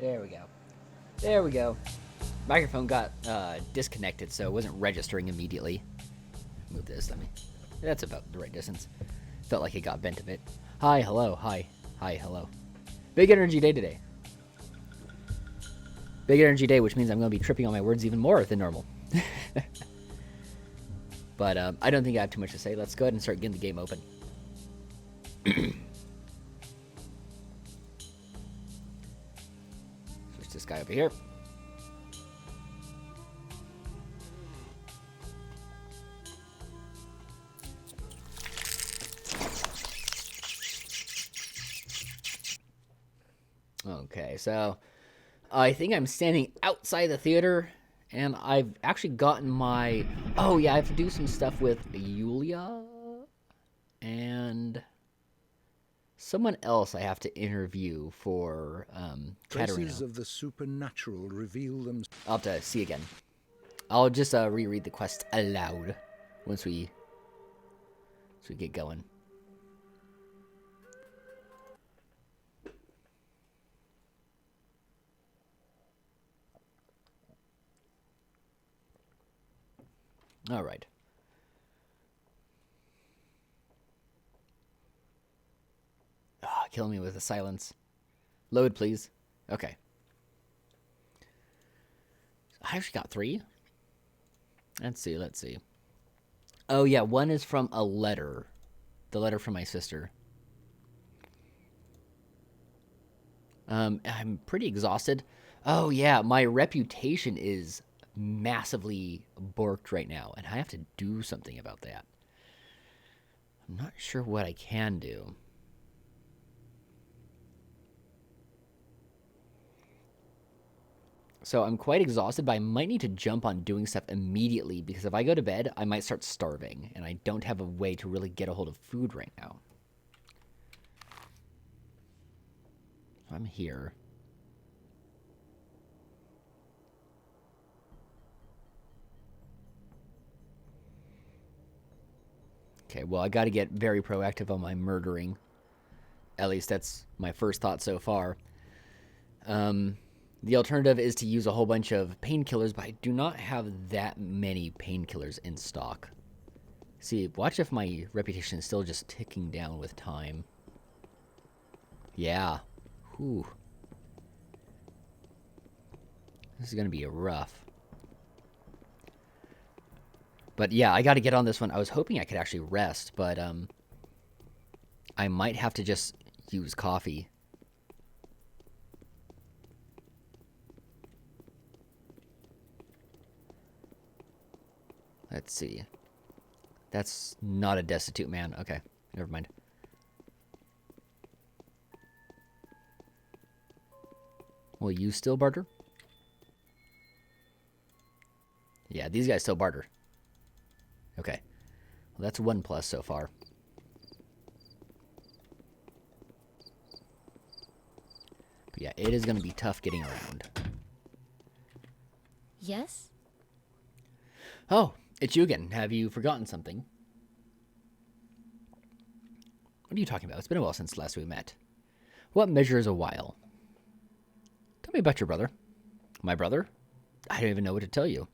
There we go. There we go. Microphone got disconnected, so it wasn't registering immediately. Move this. Let me. That's about the right distance. Felt like it got bent a bit. Hi, hello, hi, hello. Big energy day today. Big energy day, which means I'm going to be tripping on my words even more than normal. But I don't think I have too much to say. Let's go ahead and start getting the game open. Switch this guy over here. Okay, so I think I'm standing outside the theater, and I've actually gotten my... Oh, yeah, I have to do some stuff with Yulia, and someone else I have to interview for Traces of the supernatural reveal them. I'll have to see again. I'll just reread the quest aloud once we get going. All right. Kill me with the silence. Load, please. Okay. I actually got 3. Let's see. Oh, yeah, one is from a letter. The letter from my sister. I'm pretty exhausted. Oh, yeah, my reputation is massively borked right now, and I have to do something about that. I'm not sure what I can do. So I'm quite exhausted, but I might need to jump on doing stuff immediately, because if I go to bed, I might start starving, and I don't have a way to really get a hold of food right now. I'm here. Okay, well, I got to get very proactive on my murdering. At least that's my first thought so far. The alternative is to use a whole bunch of painkillers, but I do not have that many painkillers in stock. See, watch if my reputation is still just ticking down with time. Yeah. Whew. This is going to be rough. But yeah, I got to get on this one. I was hoping I could actually rest, but I might have to just use coffee. Let's see. That's not a destitute man. Okay, never mind. Will you still barter? Yeah, these guys still barter. Okay. Well, that's 1 plus so far. But yeah, it is going to be tough getting around. Yes? Oh, it's you again. Have you forgotten something? What are you talking about? It's been a while since last we met. What measures a while? Tell me about your brother. My brother? I don't even know what to tell you.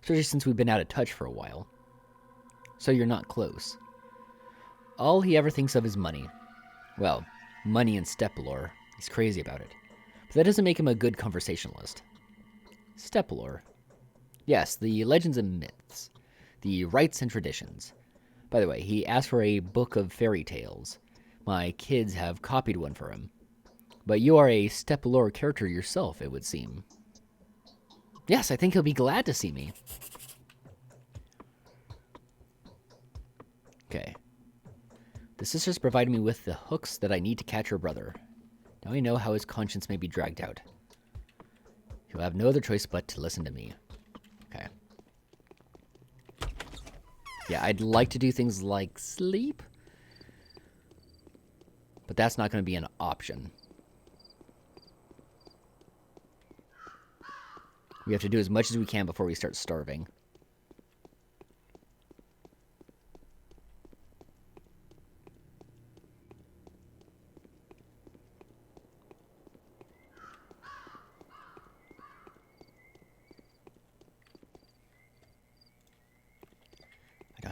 Especially since we've been out of touch for a while. So you're not close. All he ever thinks of is money. Well, money and Steppenlore. He's crazy about it. But that doesn't make him a good conversationalist. Steppenlore. Yes, the legends and myths. The rites and traditions. By the way, he asked for a book of fairy tales. My kids have copied one for him. But you are a Steppenlore character yourself, it would seem. Yes, I think he'll be glad to see me. Okay. The sisters provided me with the hooks that I need to catch your brother. Now I know how his conscience may be dragged out. He'll have no other choice but to listen to me. Okay. Yeah, I'd like to do things like sleep. But that's not going to be an option. We have to do as much as we can before we start starving.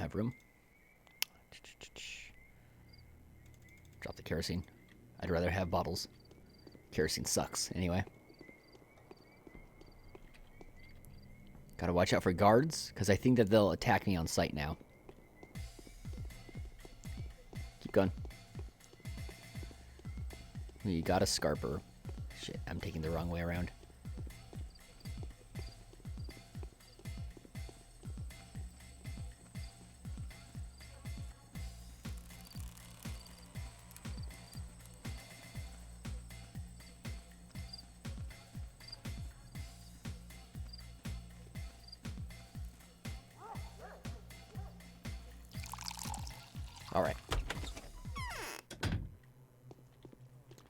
have room. Drop the kerosene. I'd rather have bottles. Kerosene sucks, anyway. Gotta watch out for guards, because I think that they'll attack me on sight now. Keep going. You got a scarper. Shit, I'm taking the wrong way around. All right.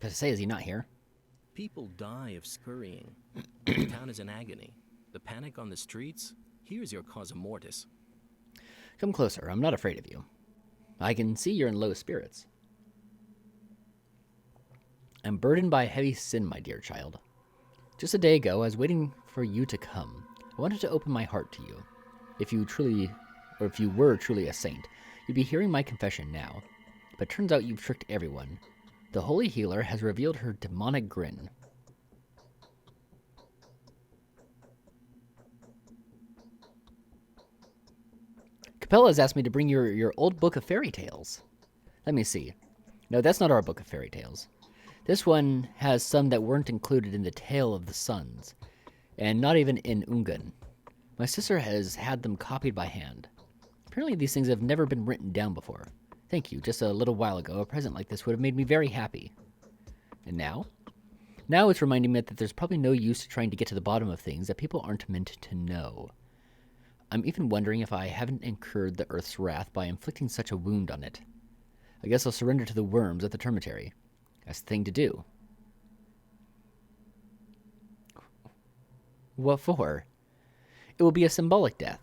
To say, is he not here? People die of scurrying. The town is in agony. The panic on the streets? Here's your causa mortis. Come closer. I'm not afraid of you. I can see you're in low spirits. I'm burdened by heavy sin, my dear child. Just a day ago, I was waiting for you to come. I wanted to open my heart to you. If you were truly a saint, you'd be hearing my confession now. But turns out you've tricked everyone. The holy healer has revealed her demonic grin. Capella has asked me to bring your old book of fairy tales. Let me see. No, that's not our book of fairy tales. This one has some that weren't included in the Tale of the Sons, and not even in Ungan. My sister has had them copied by hand. Apparently these things have never been written down before. Thank you. Just a little while ago, a present like this would have made me very happy. And now? Now it's reminding me that there's probably no use to trying to get to the bottom of things that people aren't meant to know. I'm even wondering if I haven't incurred the Earth's wrath by inflicting such a wound on it. I guess I'll surrender to the worms at the termitary. That's the thing to do. What for? It will be a symbolic death.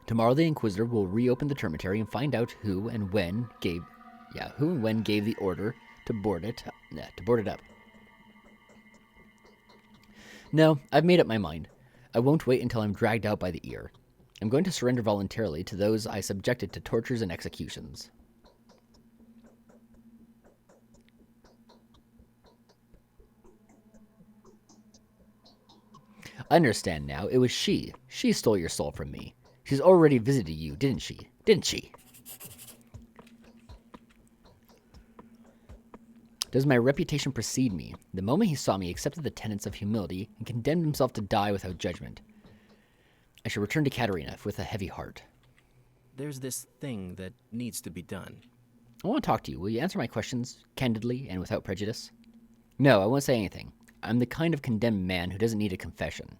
Tomorrow the Inquisitor will reopen the termitary and find out who and when gave the order to board it up. No, I've made up my mind. I won't wait until I'm dragged out by the ear. I'm going to surrender voluntarily to those I subjected to tortures and executions. I understand now. It was she. She stole your soul from me. She's already visited you, didn't she? Didn't she? Does my reputation precede me? The moment he saw me, he accepted the tenets of humility and condemned himself to die without judgment. I shall return to Katerina with a heavy heart. There's this thing that needs to be done. I want to talk to you. Will you answer my questions candidly and without prejudice? No, I won't say anything. I'm the kind of condemned man who doesn't need a confession.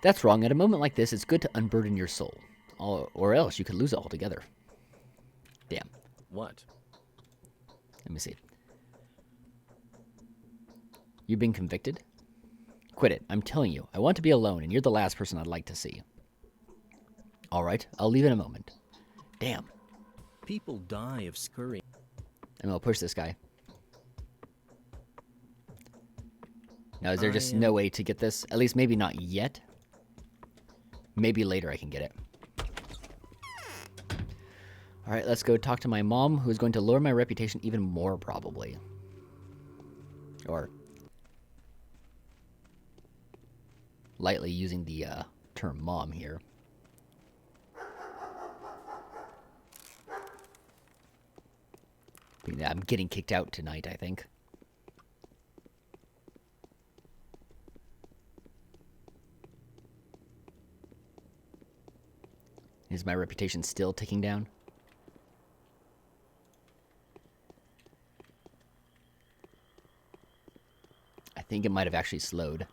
That's wrong. At a moment like this, it's good to unburden your soul. Or else you could lose it altogether. Damn. What? Let me see. You've been convicted? Quit it. I'm telling you. I want to be alone, and you're the last person I'd like to see. All right. I'll leave in a moment. Damn. People die of scurrying. And I'll push this guy. Now, is there just no way to get this? At least maybe not yet. Maybe later I can get it. All right, let's go talk to my mom, who is going to lower my reputation even more, probably. Or lightly using the term mom here. I'm getting kicked out tonight, I think. Is my reputation still ticking down? I think it might have actually slowed.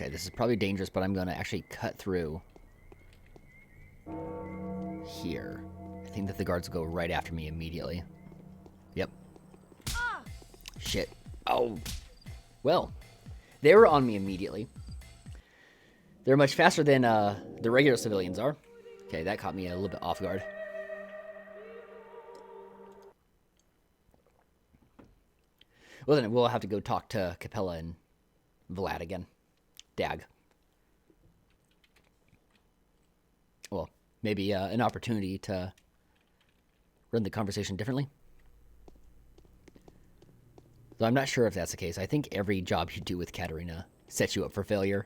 Okay, this is probably dangerous, but I'm going to actually cut through here. I think that the guards will go right after me immediately. Yep. Shit. Oh. Well, they were on me immediately. They're much faster than the regular civilians are. Okay, that caught me a little bit off guard. Well, then we'll have to go talk to Capella and Vlad again. Dag. Well, maybe an opportunity to run the conversation differently. Though I'm not sure if that's the case. I think every job you do with Katarina sets you up for failure.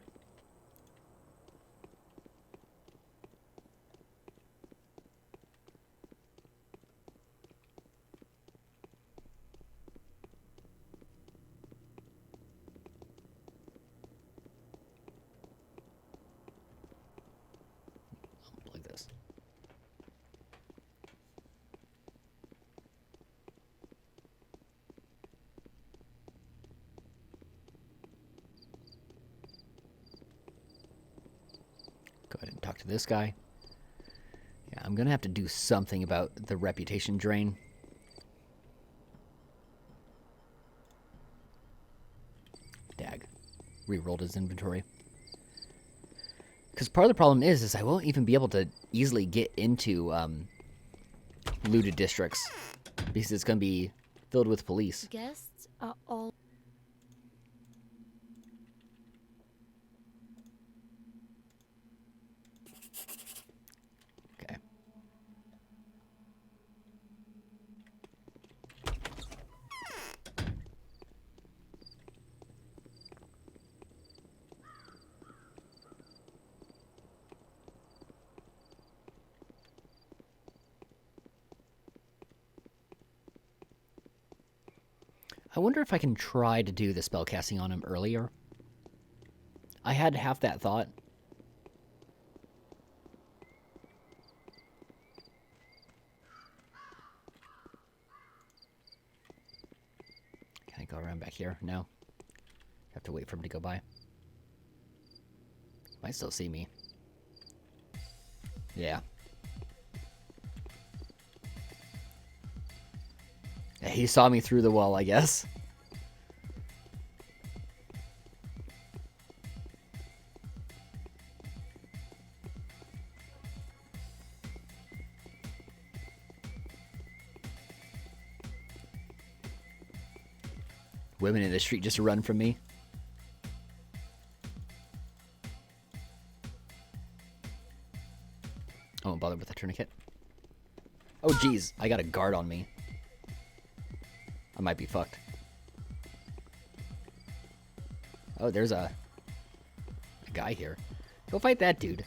Like this. Go ahead and talk to this guy. Yeah, I'm going to have to do something about the reputation drain. Dag. Rerolled his inventory. Because part of the problem is I won't even be able to easily get into looted districts. Because it's going to be filled with police. Guests are all... Okay. I wonder if I can try to do the spellcasting on him earlier. I had half that thought. Can I go around back here? No. Have to wait for him to go by. Might still see me. Yeah. He saw me through the wall, I guess. Women in the street just run from me. I won't bother with the tourniquet. Oh, jeez. I got a guard on me. I might be fucked. Oh, there's a guy here. Go fight that dude.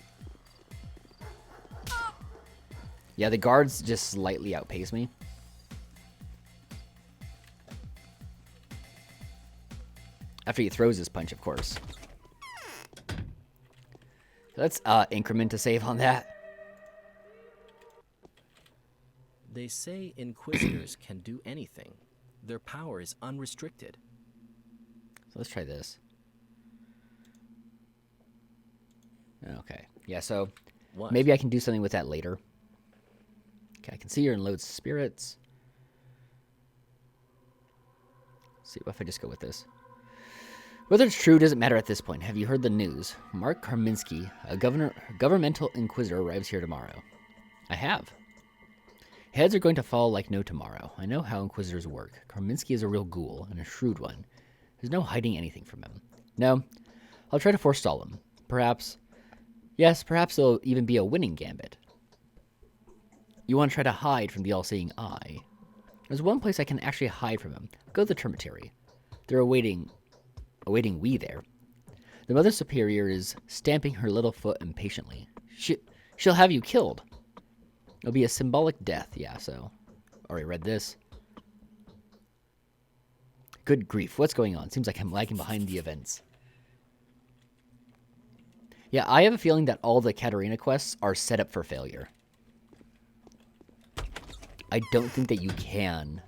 Yeah, the guards just slightly outpace me. After he throws his punch, of course. Let's increment to save on that. They say Inquisitors can do anything. Their power is unrestricted. So let's try this. Okay. Yeah, so What? maybe I can do something with that later. Okay, I can see you're in loads of spirits. Let's see if I just go with this. Whether it's true doesn't matter at this point. Have you heard the news? Mark Karminski, a governmental inquisitor, arrives here tomorrow. I have. Heads are going to fall like no tomorrow. I know how inquisitors work. Karminski is a real ghoul, and a shrewd one. There's no hiding anything from him. No, I'll try to forestall him. Perhaps, yes, perhaps there'll even be a winning gambit. You want to try to hide from the all-seeing eye. There's one place I can actually hide from him. Go to the Termitary. They're awaiting we there. The Mother Superior is stamping her little foot impatiently. She'll have you killed. It'll be a symbolic death, yeah, so. Already read this. Good grief, what's going on? Seems like I'm lagging behind the events. Yeah, I have a feeling that all the Katarina quests are set up for failure. I don't think that you can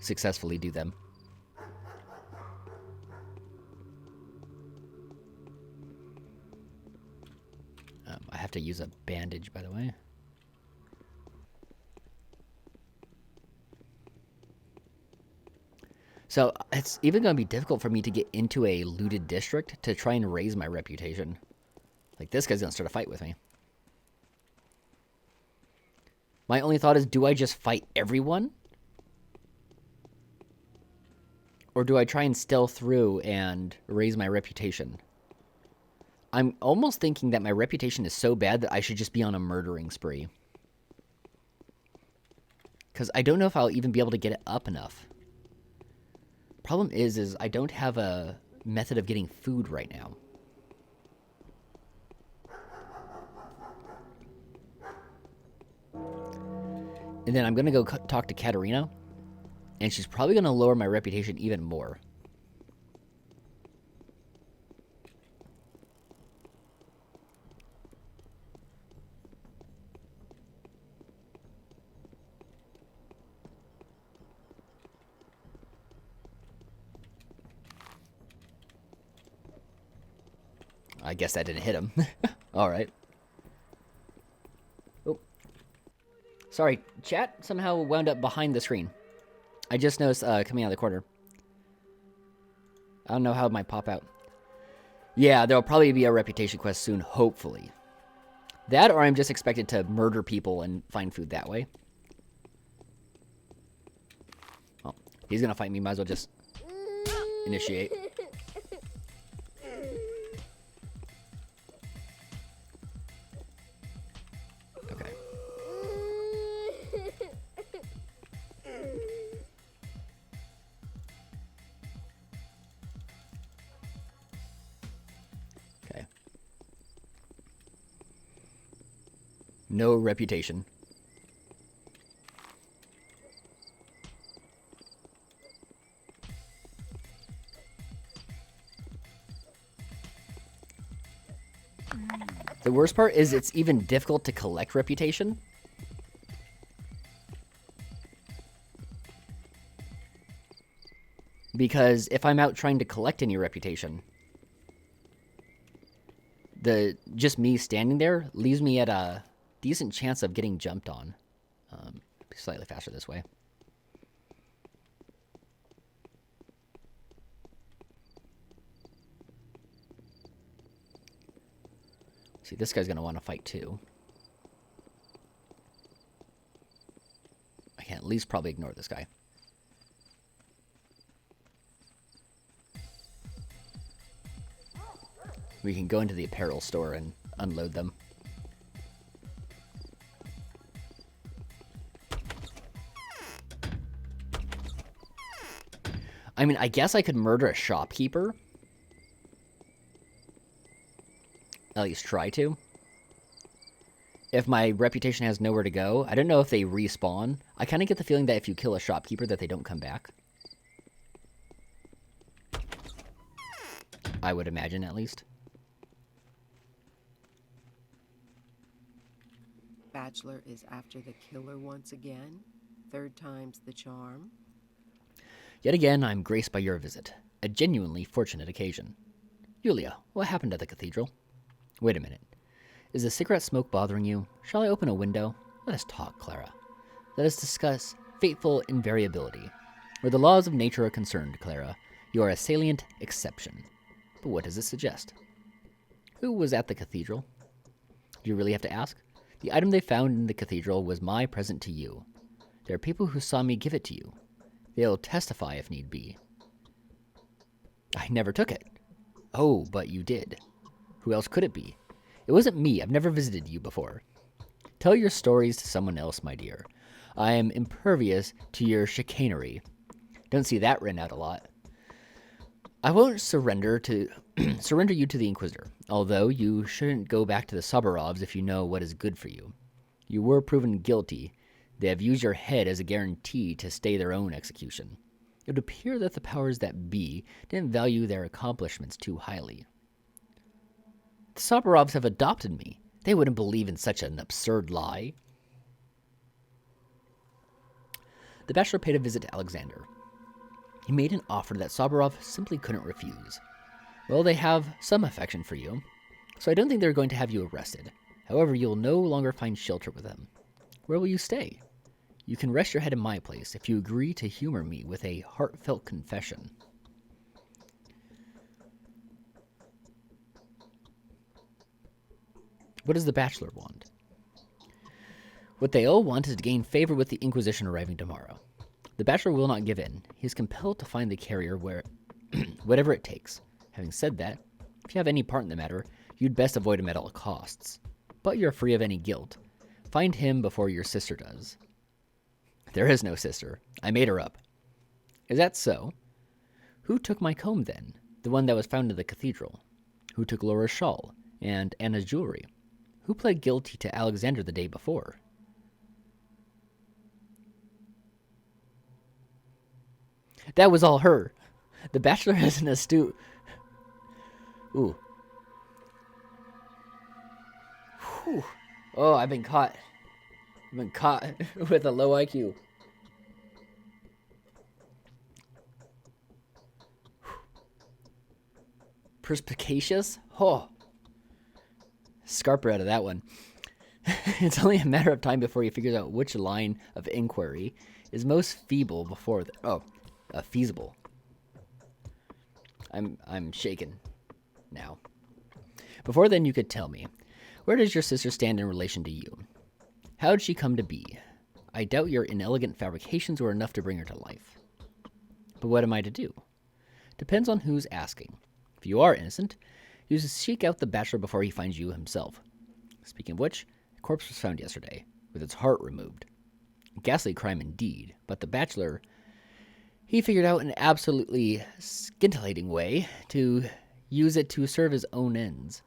successfully do them. I have to use a bandage, by the way. So it's even going to be difficult for me to get into a looted district to try and raise my reputation. Like, this guy's going to start a fight with me. My only thought is, do I just fight everyone? Or do I try and stealth through and raise my reputation? I'm almost thinking that my reputation is so bad that I should just be on a murdering spree. Because I don't know if I'll even be able to get it up enough. Problem is I don't have a method of getting food right now. And then I'm going to go talk to Katerina. And she's probably going to lower my reputation even more. I guess that didn't hit him. All right. Oh. Sorry, chat somehow wound up behind the screen. I just noticed coming out of the corner. I don't know how it might pop out. Yeah, there'll probably be a reputation quest soon, hopefully. That, or I'm just expected to murder people and find food that way. Oh, he's gonna fight me. Might as well just initiate. Okay. Okay. No reputation. The worst part is it's even difficult to collect reputation. Because if I'm out trying to collect any reputation, just me standing there leaves me at a decent chance of getting jumped on. Slightly faster this way. See, this guy's going to want to fight too. I can at least probably ignore this guy. We can go into the apparel store and unload them. I mean, I guess I could murder a shopkeeper. At least try to. If my reputation has nowhere to go. I don't know if they respawn. I kind of get the feeling that if you kill a shopkeeper that they don't come back. I would imagine, at least. Bachelor is after the killer once again. Third time's the charm. Yet again, I'm graced by your visit. A genuinely fortunate occasion. Yulia, what happened at the cathedral? Wait a minute. Is the cigarette smoke bothering you? Shall I open a window? Let us talk, Clara. Let us discuss fateful invariability. Where the laws of nature are concerned, Clara, you are a salient exception. But what does it suggest? Who was at the cathedral? Do you really have to ask? The item they found in the cathedral was my present to you. There are people who saw me give it to you. They'll testify if need be. I never took it. Oh, but you did. Who else could it be? It wasn't me. I've never visited you before. Tell your stories to someone else, my dear. I am impervious to your chicanery. Don't see that written out a lot. I won't surrender you to the Inquisitor, although you shouldn't go back to the Soborovs if you know what is good for you. You were proven guilty. They have used your head as a guarantee to stay their own execution. It would appear that the powers that be didn't value their accomplishments too highly. The Soborovs have adopted me. They wouldn't believe in such an absurd lie. The bachelor paid a visit to Alexander. He made an offer that Soborov simply couldn't refuse. Well, they have some affection for you, so I don't think they're going to have you arrested. However, you'll no longer find shelter with them. Where will you stay? You can rest your head in my place if you agree to humor me with a heartfelt confession. What does the Bachelor want? What they all want is to gain favor with the Inquisition arriving tomorrow. The Bachelor will not give in. He is compelled to find the carrier where, whatever it takes. Having said that, if you have any part in the matter, you'd best avoid him at all costs. But you're free of any guilt. Find him before your sister does. There is no sister. I made her up. Is that so? Who took my comb then? The one that was found in the cathedral. Who took Laura's shawl and Anna's jewelry? Who pled guilty to Alexander the day before? That was all her. The Bachelor is an astute... Ooh. Whew. Oh, I've been caught. I've been caught with a low IQ. Perspicacious? Oh. Scarper out of that one. It's only a matter of time before he figures out which line of inquiry is most feeble before feasible. I'm shaken now. Before then, you could tell me, where does your sister stand in relation to you? How did she come to be? I doubt your inelegant fabrications were enough to bring her to life. But what am I to do? Depends on who's asking. If you are innocent, you should seek out the Bachelor before he finds you himself. Speaking of which, a corpse was found yesterday, with its heart removed. A ghastly crime indeed, but the Bachelor, he figured out an absolutely scintillating way to use it to serve his own ends.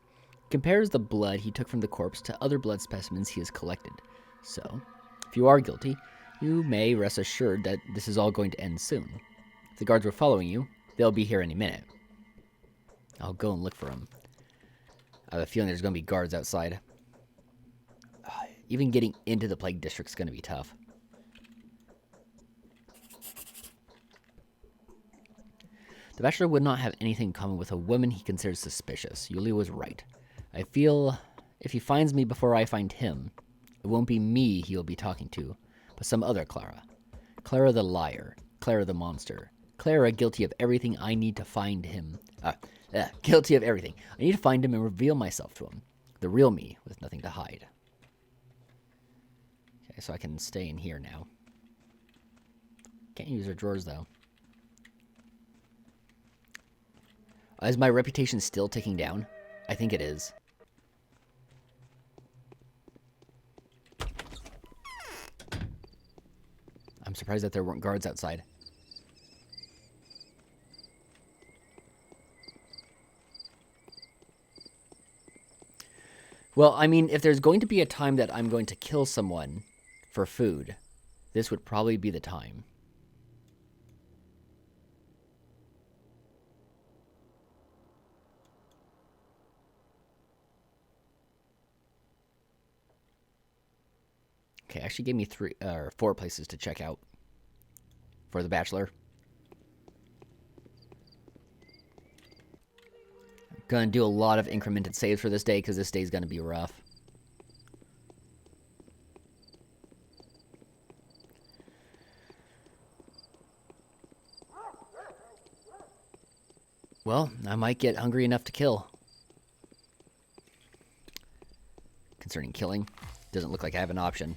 Compares the blood he took from the corpse to other blood specimens he has collected. So, if you are guilty, you may rest assured that this is all going to end soon. If the guards were following you, they'll be here any minute. I'll go and look for them. I have a feeling there's going to be guards outside. Even getting into the Plague District is going to be tough. The Bachelor would not have anything in common with a woman he considers suspicious. Yulia was right. I feel if he finds me before I find him, it won't be me he'll be talking to, but some other Clara. Clara the liar. Clara the monster. Clara guilty of everything I need to find him. Guilty of everything. I need to find him and reveal myself to him. The real me with nothing to hide. Okay, so I can stay in here now. Can't use our drawers though. Is my reputation still ticking down? I think it is. I'm surprised that there weren't guards outside. Well, I mean, if there's going to be a time that I'm going to kill someone for food, this would probably be the time. Okay, actually gave me 4 places to check out for the Bachelor. I'm gonna do a lot of incremented saves for this day because this day's gonna be rough. Well, I might get hungry enough to kill. Concerning killing, doesn't look like I have an option.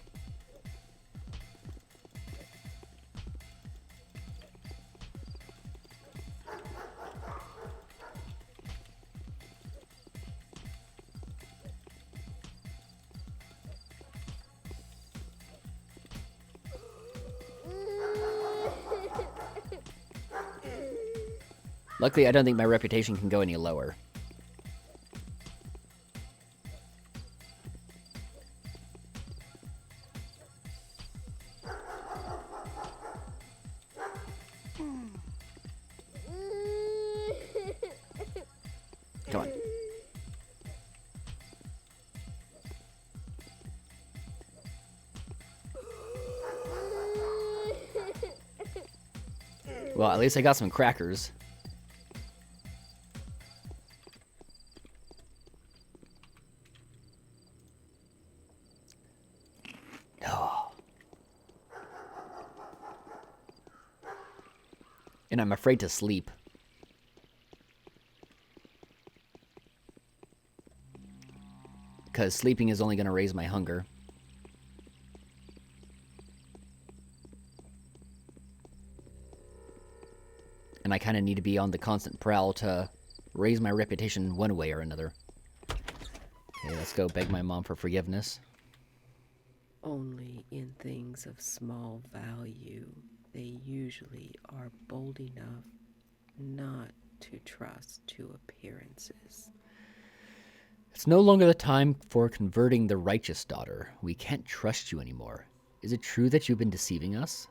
Luckily, I don't think my reputation can go any lower. Come on. Well, at least I got some crackers. And I'm afraid to sleep. Because sleeping is only going to raise my hunger. And I kind of need to be on the constant prowl to raise my reputation one way or another. Okay, let's go beg my mom for forgiveness. Only in things of small value, they usually are bold enough not to trust to appearances. It's no longer the time for converting the righteous daughter. We can't trust you anymore. Is it true that you've been deceiving us?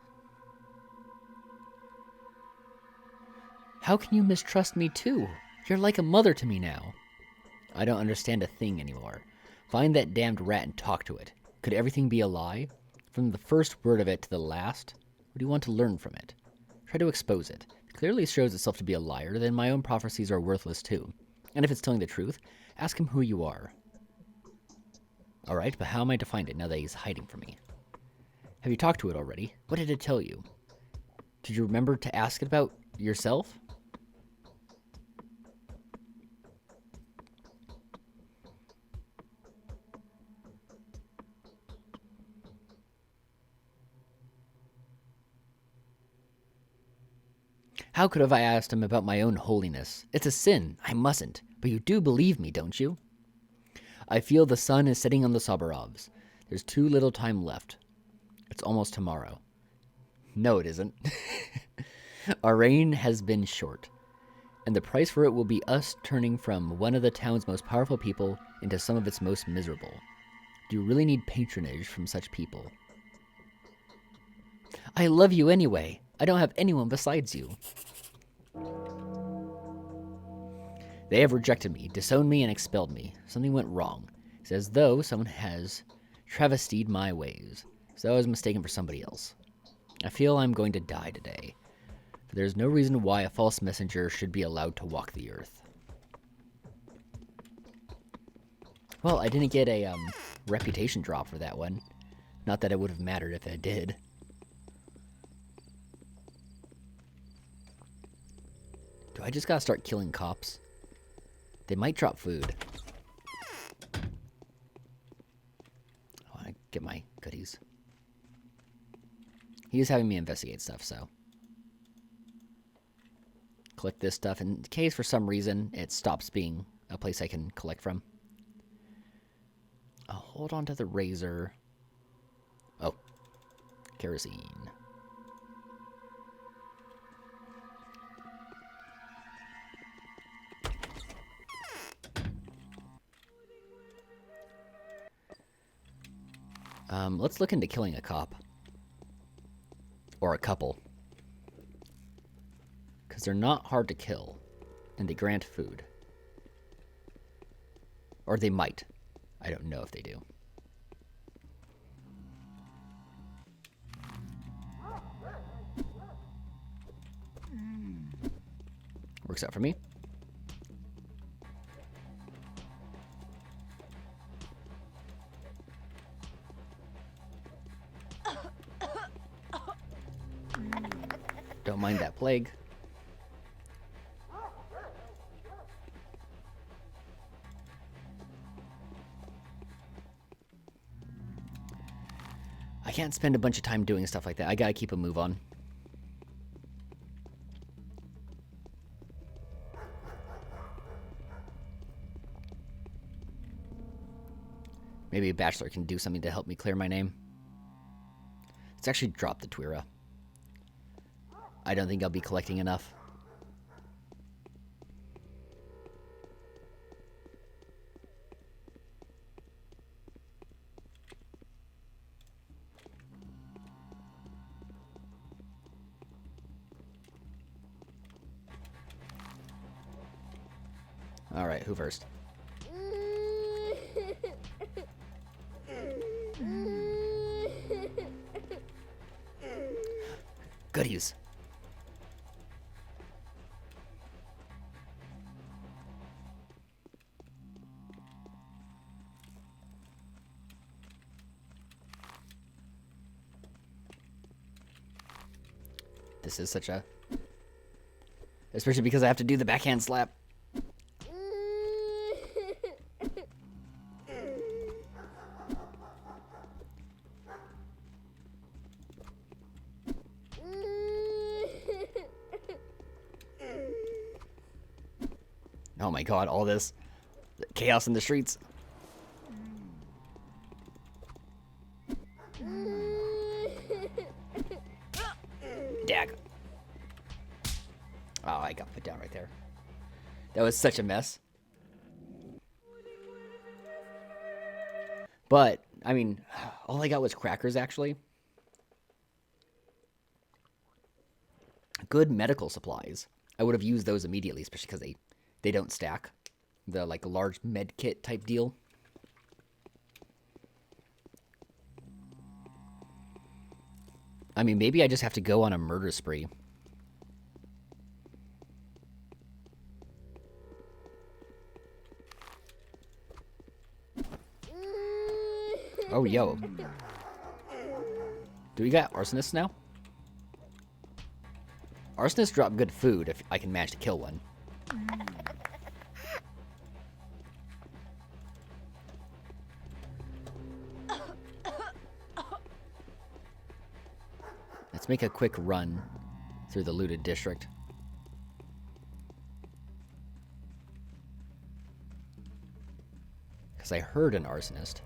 How can you mistrust me too? You're like a mother to me now. I don't understand a thing anymore. Find that damned rat and talk to it. Could everything be a lie? From the first word of it to the last? What do you want to learn from it? Try to expose it. If it clearly shows itself to be a liar, then my own prophecies are worthless too. And if it's telling the truth, ask him who you are. Alright, but how am I to find it now that he's hiding from me? Have you talked to it already? What did it tell you? Did you remember to ask it about yourself? How could have I asked him about my own holiness? It's a sin. I mustn't. But you do believe me, don't you? I feel the sun is setting on the Soborovs. There's too little time left. It's almost tomorrow. No, it isn't. Our reign has been short, and the price for it will be us turning from one of the town's most powerful people into some of its most miserable. Do you really need patronage from such people? I love you anyway. I don't have anyone besides you. They have rejected me, disowned me, and expelled me. Something went wrong. It's as though someone has travestied my ways, as though I was mistaken for somebody else. I feel I'm going to die today, for there's no reason why a false messenger should be allowed to walk the earth. Well, I didn't get a reputation drop for that one. Not that it would have mattered if it did. Do I just gotta start killing cops? They might drop food. I want to get my goodies. He's having me investigate stuff, so. Collect this stuff in case for some reason it stops being a place I can collect from. I'll hold on to the razor. Oh. Kerosene. Let's look into killing a cop. Or a couple. Because they're not hard to kill. And they grant food. Or they might. I don't know if they do. Works out for me. Don't mind that plague. I can't spend a bunch of time doing stuff like that. I gotta keep a move on. Maybe a bachelor can do something to help me clear my name. Let's actually drop the Twira. I don't think I'll be collecting enough. All right, who first? Goodies. This is such a Especially because I have to do the backhand slap. Oh my god, all this chaos in the streets. Dag. Oh, I got put down right there. That was such a mess. But, I mean, all I got was crackers, actually. Good medical supplies. I would have used those immediately, especially because they don't stack. The, like, large med kit type deal. I mean, maybe I just have to go on a murder spree. Oh, yo. Do we got arsonists now? Arsonists drop good food if I can manage to kill one. Let's make a quick run through the looted district. Because I heard an arsonist.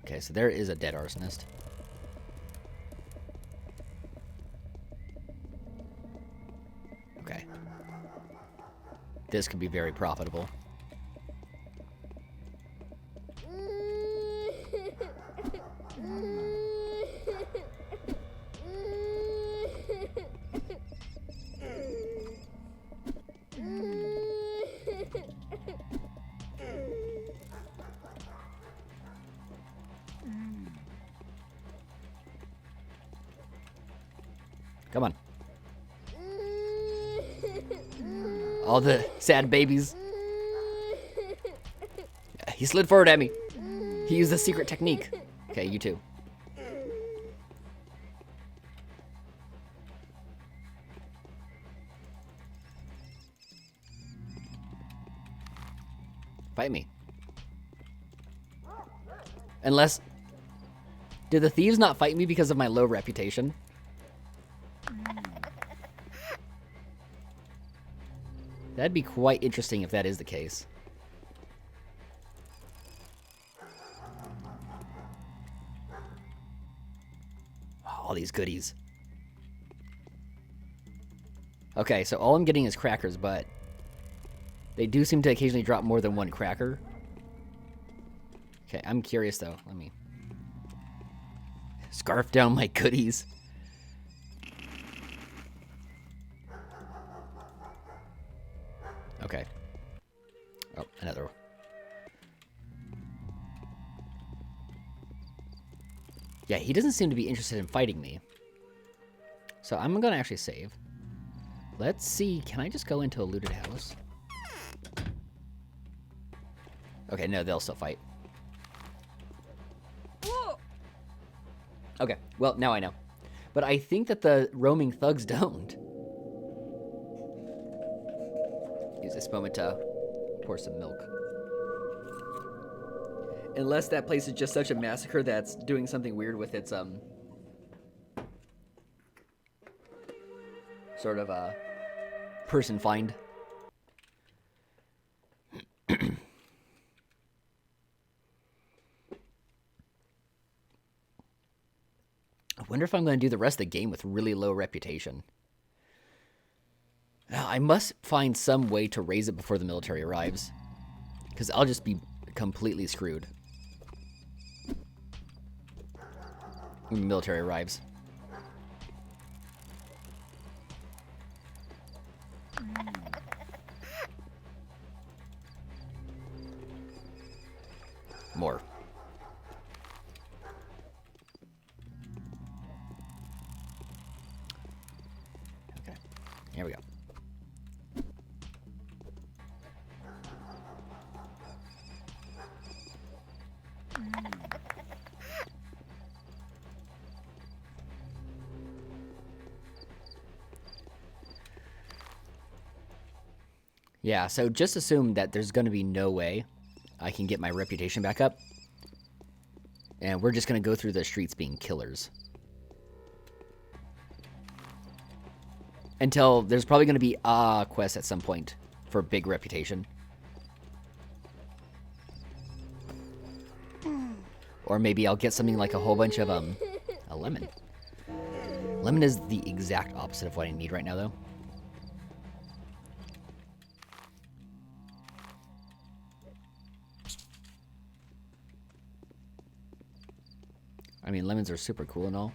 Okay, so there is a dead arsonist. Okay. This could be very profitable. Come on. All the sad babies. He slid forward at me. He used a secret technique. Okay, you too. Fight me. Unless... Did the thieves not fight me because of my low reputation? That'd be quite interesting if that is the case. Oh, all these goodies. Okay, so all I'm getting is crackers, but they do seem to occasionally drop more than one cracker. Okay, I'm curious though. Let me scarf down my goodies. Okay. Oh, another. Yeah, he doesn't seem to be interested in fighting me. So I'm gonna actually save. Let's see, can I just go into a looted house? Okay, no, they'll still fight. Okay, well, now I know. But I think that the roaming thugs don't. Use this moment to pour some milk. Unless that place is just such a massacre that's doing something weird with its, sort of, person find. I wonder if I'm going to do the rest of the game with really low reputation. I must find some way to raise it before the military arrives. Because I'll just be completely screwed when the military arrives. More. Okay, here we go. Yeah, so just assume that there's going to be no way I can get my reputation back up. And we're just going to go through the streets being killers. Until there's probably going to be a quest at some point for big reputation. Or maybe I'll get something like a whole bunch of, a lemon. Lemon is the exact opposite of what I need right now, though. I mean, lemons are super cool and all.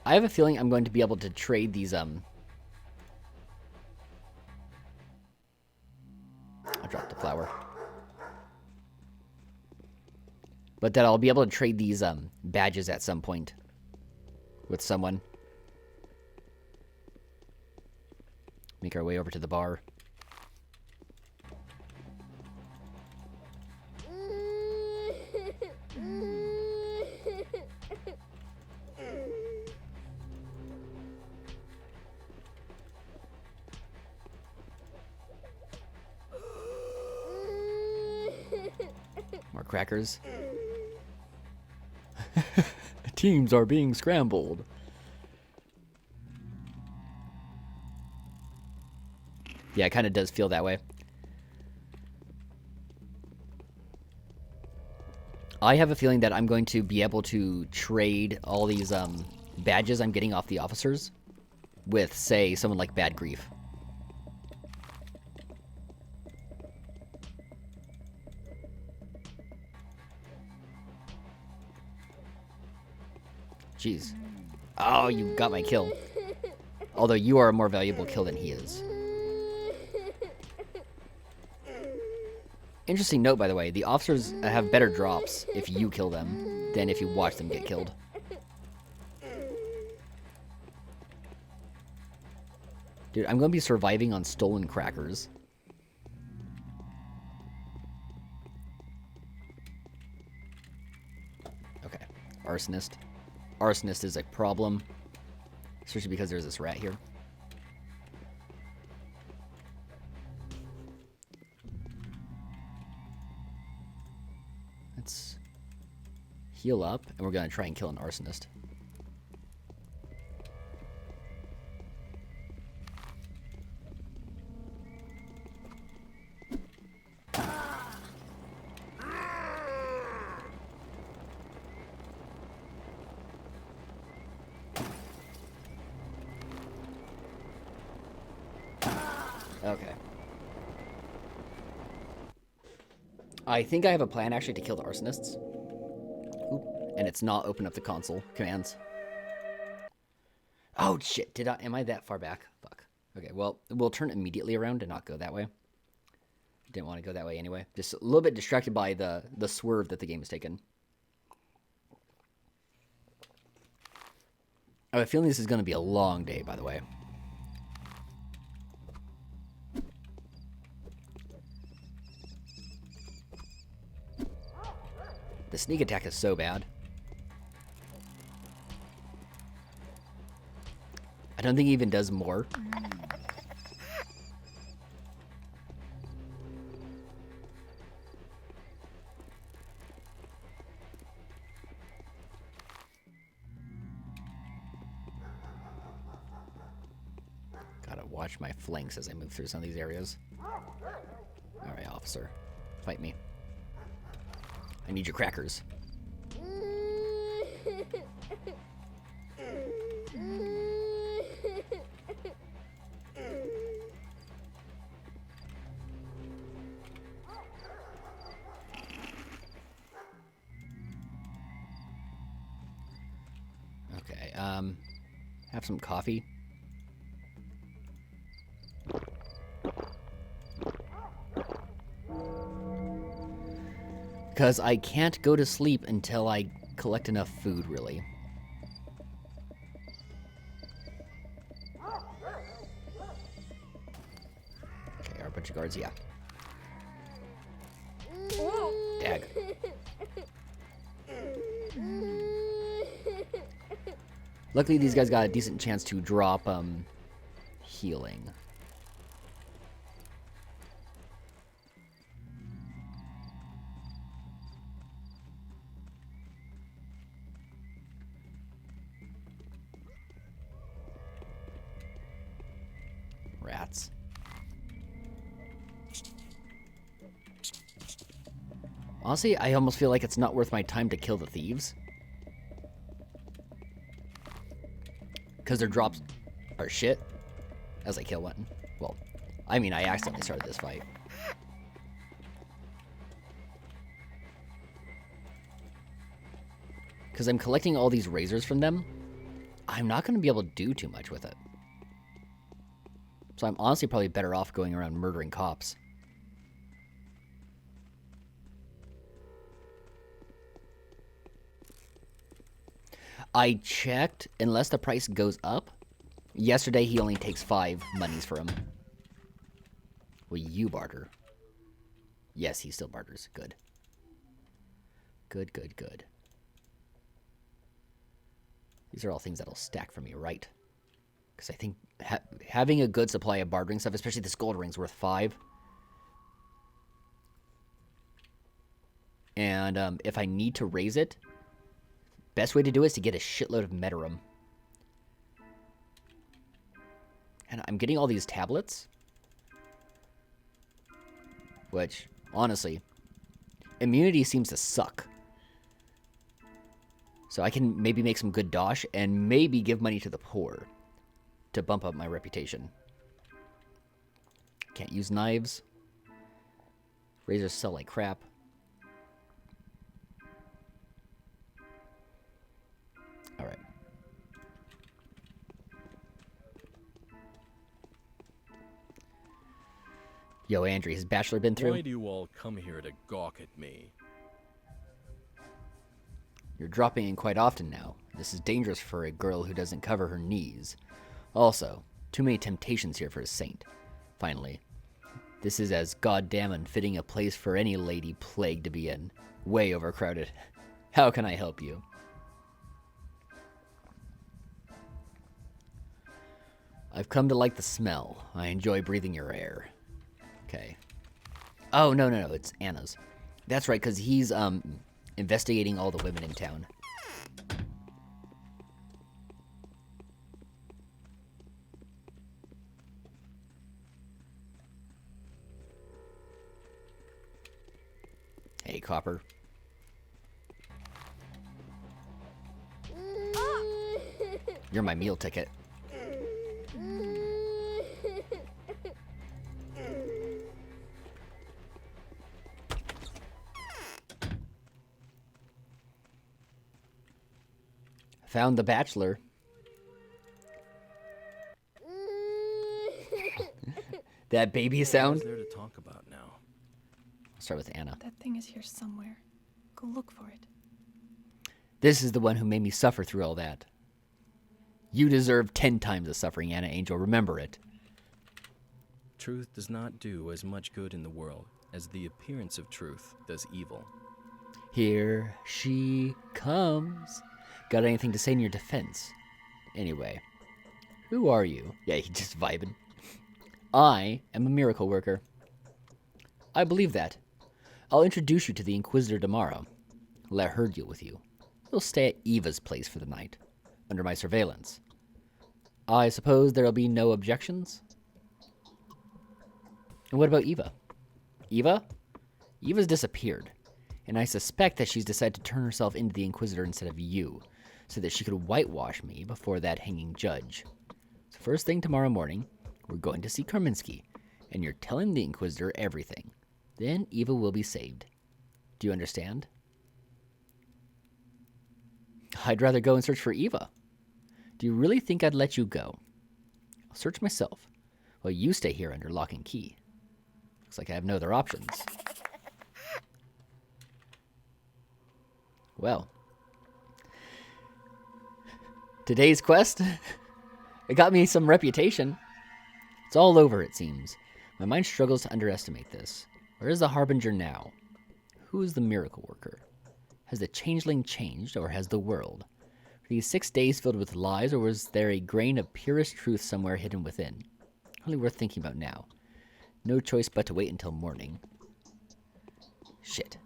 I have a feeling I'm going to be able to trade these, I dropped the flower. But that I'll be able to trade these, badges at some point with someone. Make our way over to the bar. More crackers. Teams are being scrambled. Yeah, it kind of does feel that way. I have a feeling that I'm going to be able to trade all these badges I'm getting off the officers with, say, someone like Bad Grief. Jeez. Oh, you got my kill. Although you are a more valuable kill than he is. Interesting note, by the way. The officers have better drops if you kill them than if you watch them get killed. Dude, I'm going to be surviving on stolen crackers. Okay. Arsonist. Arsonist is a problem. Especially because there's this rat here. Let's heal up, and we're going to try and kill an arsonist. Okay. I think I have a plan actually to kill the arsonists. Oop. And it's not open up the console commands. Oh shit, am I that far back? Fuck. Okay, well, we'll turn immediately around and not go that way. Didn't want to go that way anyway. Just a little bit distracted by the swerve that the game has taken. I have a feeling this is going to be a long day, by the way. The sneak attack is so bad. I don't think he even does more. Gotta watch my flanks as I move through some of these areas. Alright, officer. Fight me. I need your crackers. Okay, have some coffee. Because I can't go to sleep until I collect enough food, really. Okay, are a bunch of guards, yeah. Dag. Luckily, these guys got a decent chance to drop healing. Rats. Honestly, I almost feel like it's not worth my time to kill the thieves. Because their drops are shit as I kill one. Well, I mean, I accidentally started this fight. Because I'm collecting all these razors from them, I'm not going to be able to do too much with it. So I'm honestly probably better off going around murdering cops. I checked, unless the price goes up. Yesterday, he only takes 5 monies for him. Will you barter? Yes, he still barters. Good. Good, good, good. These are all things that'll stack for me, right? Because I think having a good supply of bartering stuff, especially this gold ring's worth 5. And if I need to raise it, best way to do it is to get a shitload of Metarum. And I'm getting all these tablets. Which, honestly, immunity seems to suck. So I can maybe make some good dosh and maybe give money to the poor to bump up my reputation. Can't use knives. Razors sell like crap. Alright. Yo, Andrew, has Bachelor been through? Why do you all come here to gawk at me? You're dropping in quite often now. This is dangerous for a girl who doesn't cover her knees. Also, too many temptations here for a saint. Finally, this is as goddamn unfitting a place for any lady plague to be in. Way overcrowded. How can I help you? I've come to like the smell. I enjoy breathing your air. Okay. Oh, no, it's Anna's. That's right, because he's, investigating all the women in town. Hey, Copper. You're my meal ticket. Found the Bachelor. That baby sound. What's there to talk about now? I'll start with Anna. That thing is here somewhere. Go look for it. This is the one who made me suffer through all that. You deserve 10 times the suffering, Anna Angel. Remember it. Truth does not do as much good in the world as the appearance of truth does evil. Here she comes. Got anything to say in your defense? Anyway, who are you? Yeah, he just vibing. I am a miracle worker. I believe that. I'll introduce you to the Inquisitor tomorrow. Let her deal with you. You'll stay at Eva's place for the night, under my surveillance. I suppose there'll be no objections? And what about Eva? Eva? Eva's disappeared, and I suspect that she's decided to turn herself into the Inquisitor instead of you, so that she could whitewash me before that hanging judge. So first thing tomorrow morning, we're going to see Karminski, and you're telling the Inquisitor everything. Then Eva will be saved. Do you understand? I'd rather go and search for Eva. Do you really think I'd let you go? I'll search myself, while you stay here under lock and key. Looks like I have no other options. Well, today's quest, it got me some reputation. It's all over, it seems. My mind struggles to underestimate this. Where is the Harbinger now? Who is the miracle worker? Has the Changeling changed, or has the world? Are these 6 days filled with lies, or was there a grain of purest truth somewhere hidden within? Only worth thinking about now. No choice but to wait until morning. Shit.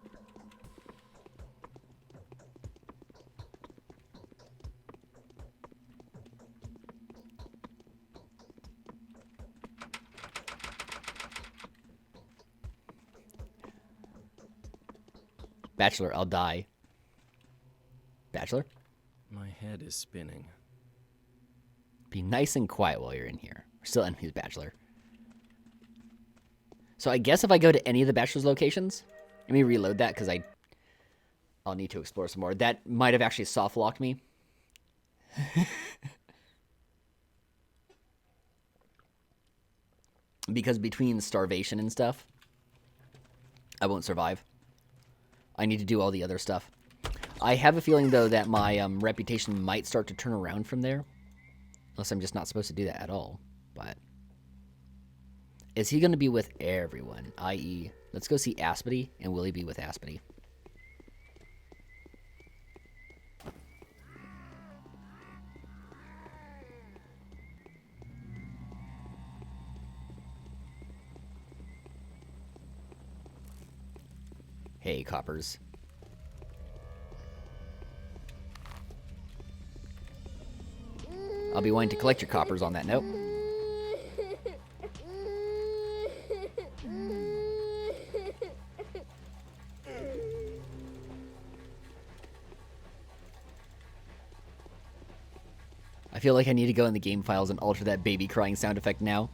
Bachelor, I'll die. Bachelor? My head is spinning. Be nice and quiet while you're in here. We're still enemies, Bachelor. So I guess if I go to any of the Bachelor's locations... Let me reload that, because I'll need to explore some more. That might have actually soft-locked me. Because between starvation and stuff, I won't survive. I need to do all the other stuff. I have a feeling, though, that my reputation might start to turn around from there. Unless I'm just not supposed to do that at all. But is he going to be with everyone? I.e., let's go see Aspity, and will he be with Aspity? Hey, coppers. I'll be wanting to collect your coppers on that note. I feel like I need to go in the game files and alter that baby crying sound effect now.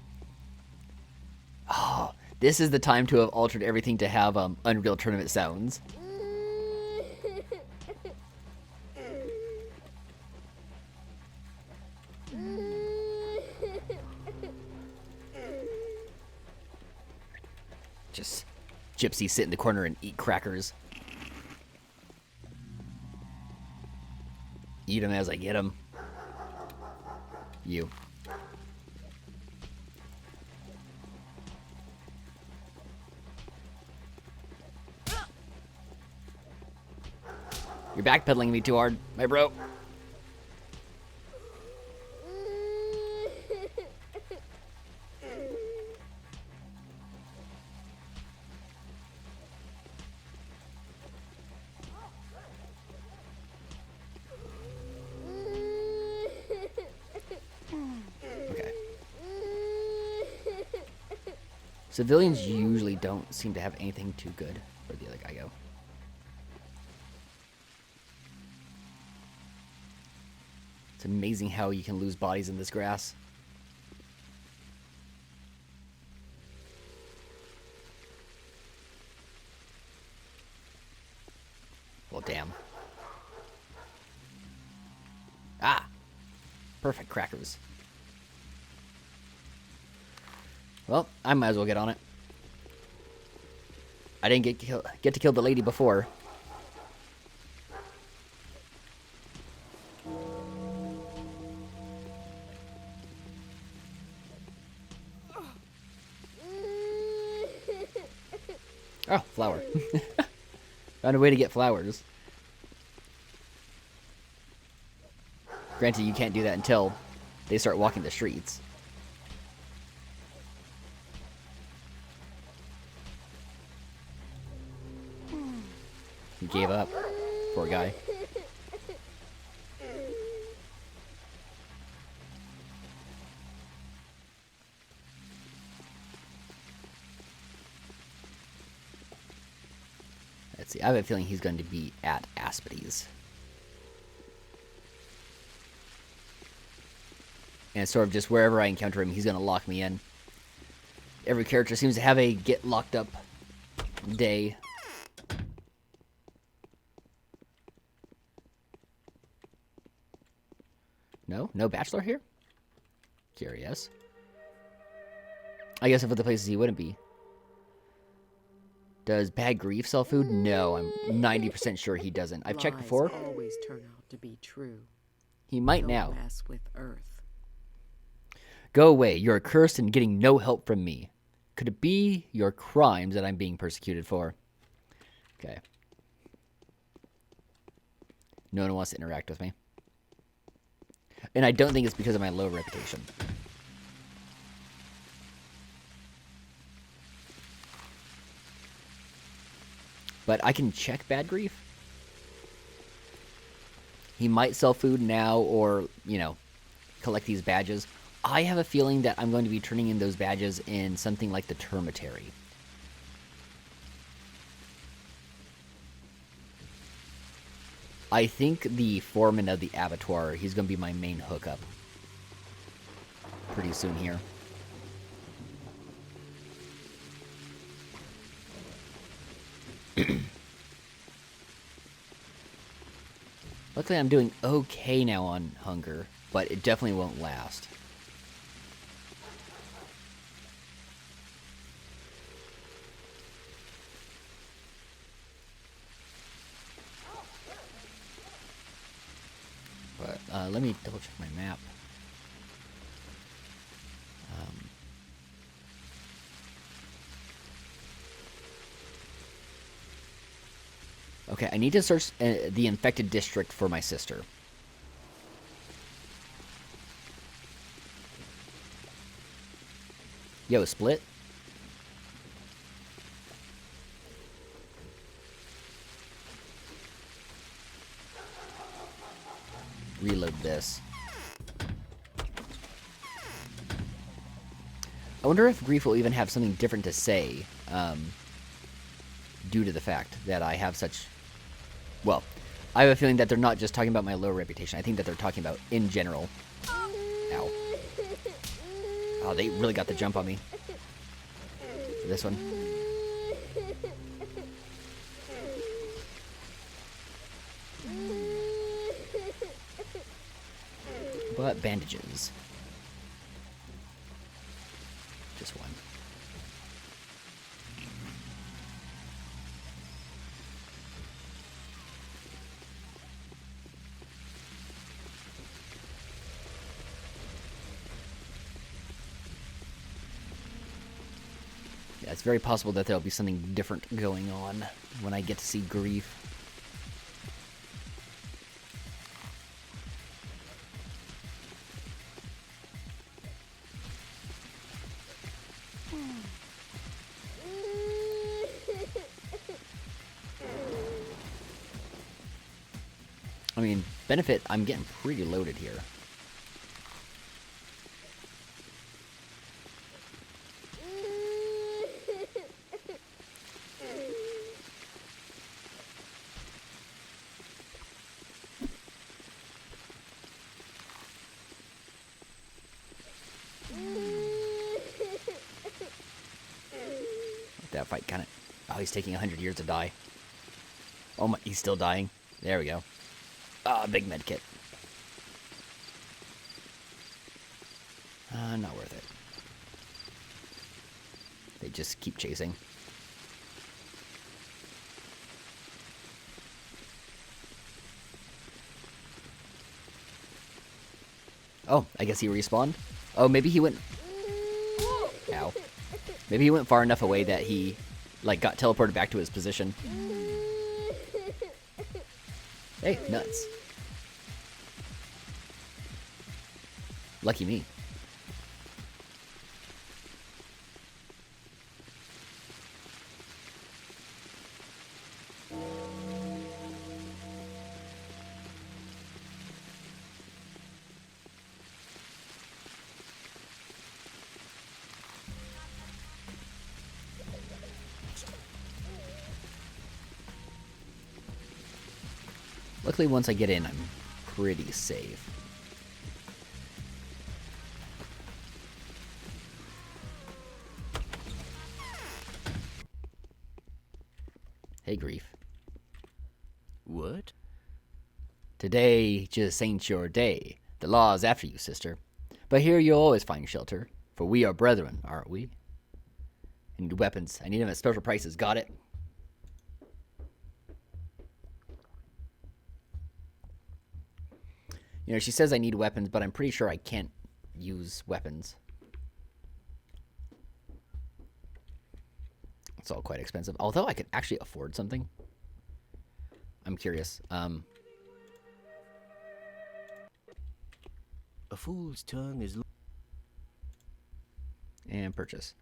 Oh, this is the time to have altered everything to have Unreal Tournament sounds. Just Gypsy sit in the corner and eat crackers. Eat them as I get them. You. You're backpedaling me too hard, my bro. Okay. Civilians usually don't seem to have anything too good. Where'd the other guy go? It's amazing how you can lose bodies in this grass. Well, damn. Ah! Perfect crackers. Well, I might as well get on it. I didn't get to kill the lady before. Oh, flower. Found a way to get flowers. Granted, you can't do that until they start walking the streets. He gave up. Poor guy. Let's see. I have a feeling he's going to be at Aspity's. And sort of just wherever I encounter him, he's going to lock me in. Every character seems to have a get locked up day. No? No bachelor here? Curious. I guess of the places he wouldn't be. Does Bad Grief sell food? No, I'm 90% sure he doesn't. I've checked before. Lies always turn out to be true. He might Don't now. mess with Earth. Go away. You're accursed and getting no help from me. Could it be your crimes that I'm being persecuted for? Okay. No one wants to interact with me. And I don't think it's because of my low reputation. But I can check Bad Grief. He might sell food now or, you know, collect these badges. I have a feeling that I'm going to be turning in those badges in something like the Termitary. I think the foreman of the abattoir, he's going to be my main hookup pretty soon here. Luckily, I'm doing okay now on hunger, but it definitely won't last. But let me double check my map. Okay, I need to search the infected district for my sister. Yo, split? Reload this. I wonder if Grief will even have something different to say, due to the fact that I have such... Well, I have a feeling that they're not just talking about my low reputation. I think that they're talking about in general. Ow. Oh, they really got the jump on me. This one. But bandages. Just one. Yeah, it's very possible that there'll be something different going on when I get to see Grief. I mean, benefit, I'm getting pretty loaded here. That fight kind of... Oh, he's taking 100 years to die. Oh my, he's still dying. There we go. Ah, big med kit. Not worth it. They just keep chasing. Oh, I guess he respawned? Oh, maybe he went... Ow. Maybe he went far enough away that he, like, got teleported back to his position. Hey, nuts. Lucky me. Luckily, once I get in, I'm pretty safe. Hey, Grief. What? Today just ain't your day. The law is after you, sister. But here you'll always find shelter, for we are brethren, aren't we? I need weapons. I need them at special prices. Got it? You know, she says I need weapons, but I'm pretty sure I can't use weapons. It's all quite expensive. Although I could actually afford something. I'm curious. fool's tongue is... And purchase.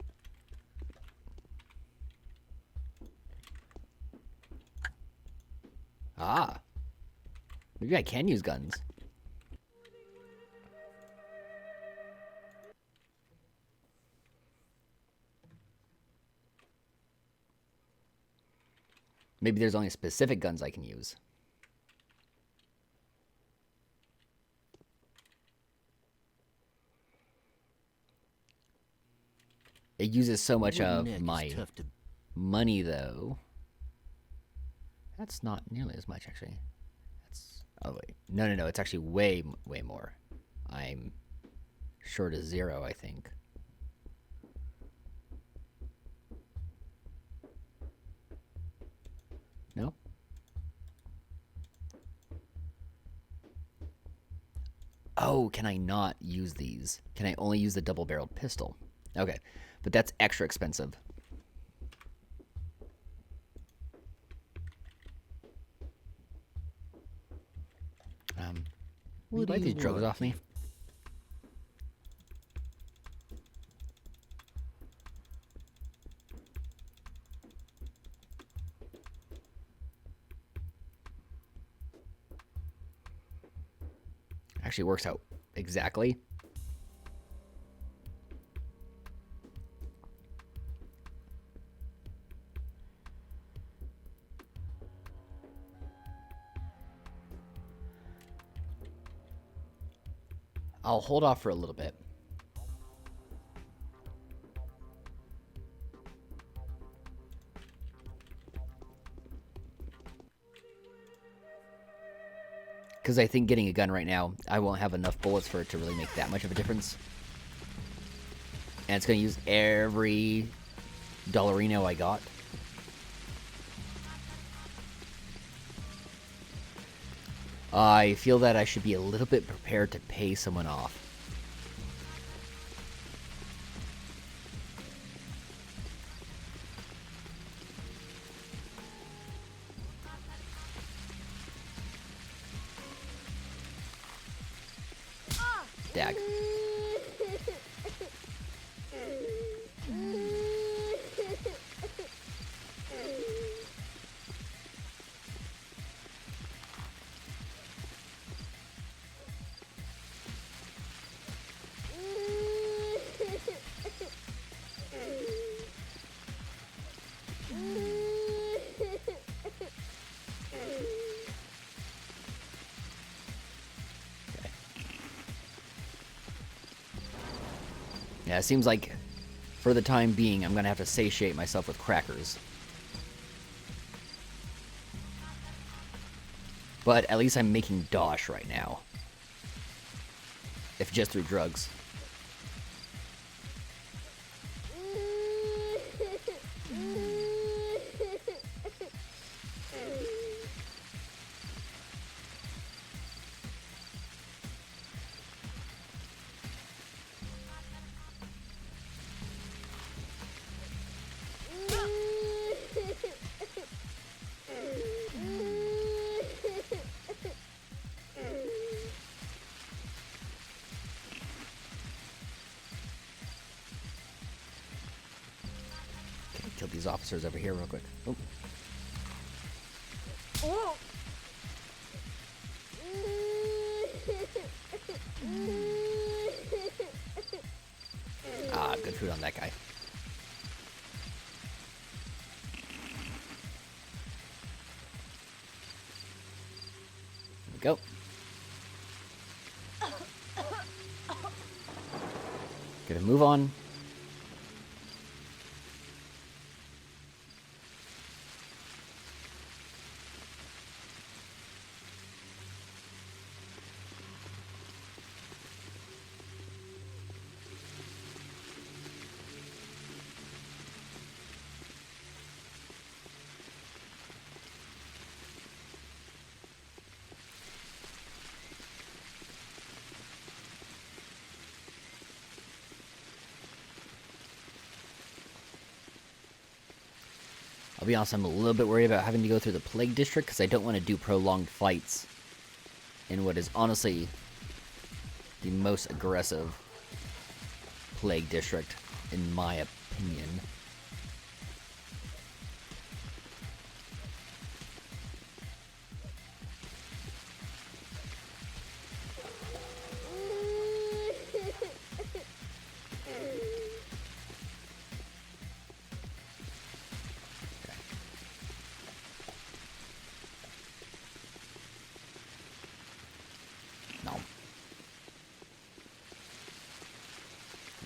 Ah. Maybe I can use guns. Maybe there's only specific guns I can use. It uses so much Wooden of neck is my tough to... money, though. That's not nearly as much, actually. That's... Oh, wait. No. It's actually way more. I'm short of 0, I think. No? Oh, can I not use these? Can I only use the double-barreled pistol? Okay, but that's extra expensive. Will you bite these drugs off me? Actually works out exactly. I'll hold off for a little bit. Because I think getting a gun right now, I won't have enough bullets for it to really make that much of a difference. And it's going to use every dollarino I got. I feel that I should be a little bit prepared to pay someone off. Dag. Yeah, it seems like for the time being, I'm going to have to satiate myself with crackers. But at least I'm making dosh right now. If just through drugs. Kill these officers over here real quick. Oh. Ah, good food on that guy. There we go. Gonna move on. I'll be honest, I'm a little bit worried about having to go through the Plague District because I don't want to do prolonged fights in what is honestly the most aggressive plague district, in my opinion. No.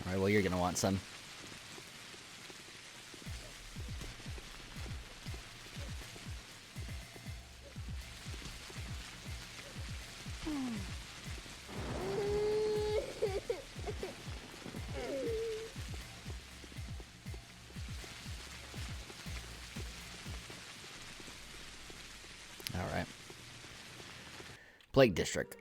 Alright, well, you're gonna want some. Alright. Plague District.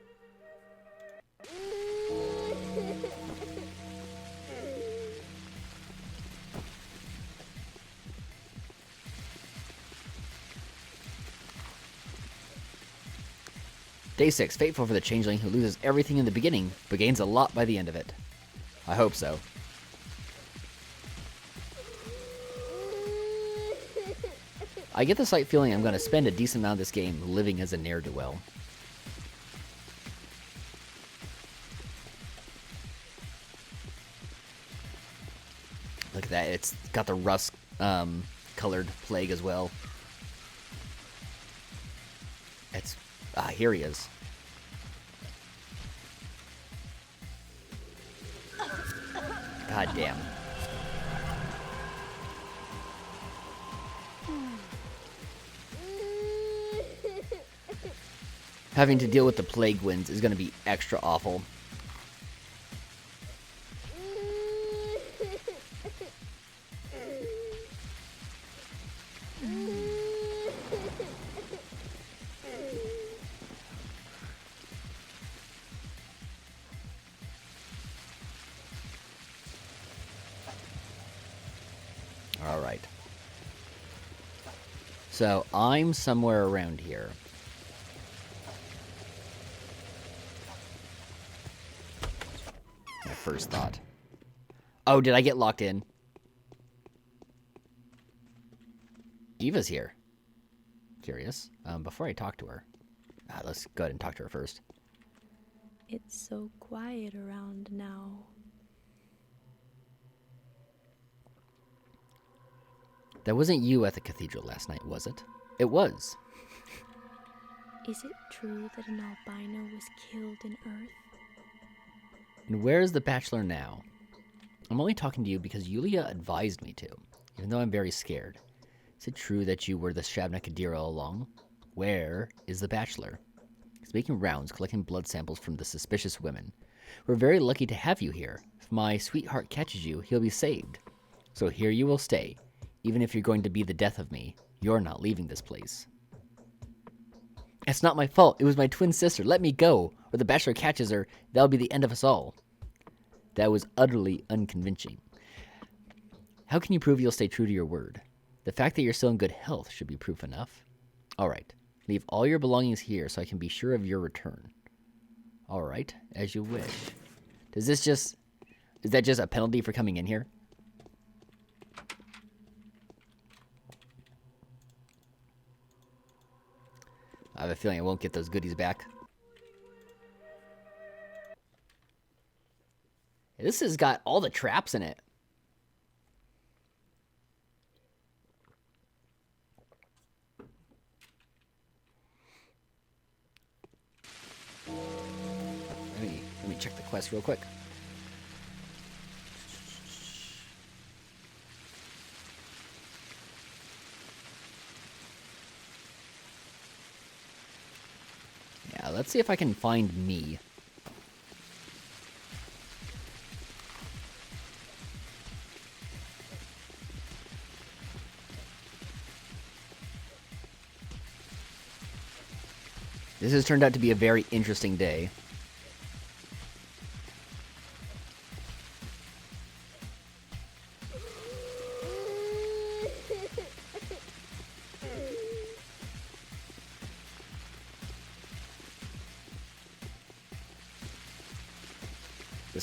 Day 6. Fateful for the Changeling who loses everything in the beginning, but gains a lot by the end of it. I hope so. I get the slight feeling I'm going to spend a decent amount of this game living as a ne'er-do-well. Look at that. It's got the rust colored plague as well. It's... Ah, here he is. God damn. Having to deal with the plague winds is going to be extra awful. All right. So I'm somewhere around here. My first thought. Oh, did I get locked in? Eva's here. Curious. Before I talk to her. Let's go ahead and talk to her first. It's so quiet around now. That wasn't you at the cathedral last night, was it? It was. Is it true that an albino was killed in Earth? And where is the bachelor now? I'm only talking to you because Yulia advised me to, even though I'm very scared. Is it true that you were the Shavna Kadira all along? Where is the bachelor? He's making rounds, collecting blood samples from the suspicious women. We're very lucky to have you here. If my sweetheart catches you, he'll be saved. So here you will stay. Even if you're going to be the death of me, you're not leaving this place. It's not my fault. It was my twin sister. Let me go, or the bachelor catches her. That'll be the end of us all. That was utterly unconvincing. How can you prove you'll stay true to your word? The fact that you're still in good health should be proof enough. All right. Leave all your belongings here so I can be sure of your return. All right, as you wish. Is that just a penalty for coming in here? I have a feeling I won't get those goodies back. This has got all the traps in it. Let me check the quest real quick. Yeah, let's see if I can find me. This has turned out to be a very interesting day.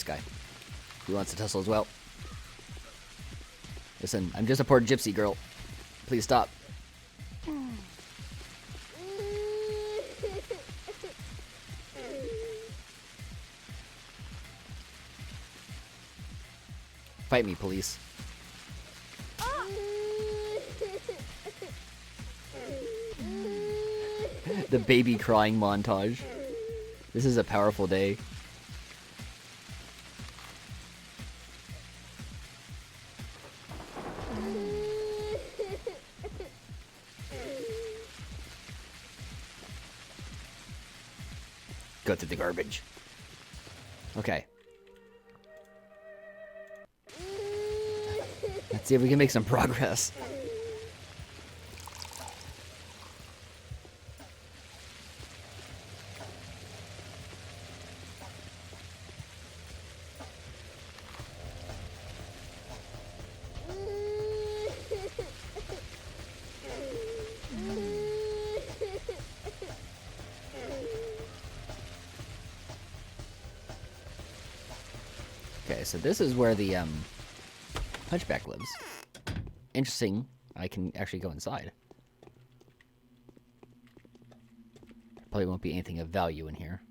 this guy. He wants to tussle as well. Listen, I'm just a poor gypsy girl. Please stop. Fight me, police. The baby crying montage. This is a powerful day. Go through the garbage. Okay. Let's see if we can make some progress. Okay, so this is where the Hunchback lives. Interesting. I can actually go inside. Probably won't be anything of value in here.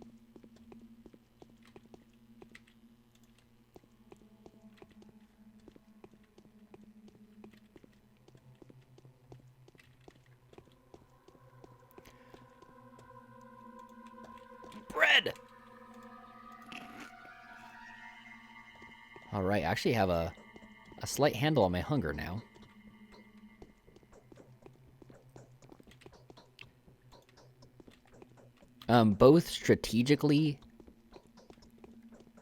Bread! Alright, I actually have a slight handle on my hunger now. Both strategically,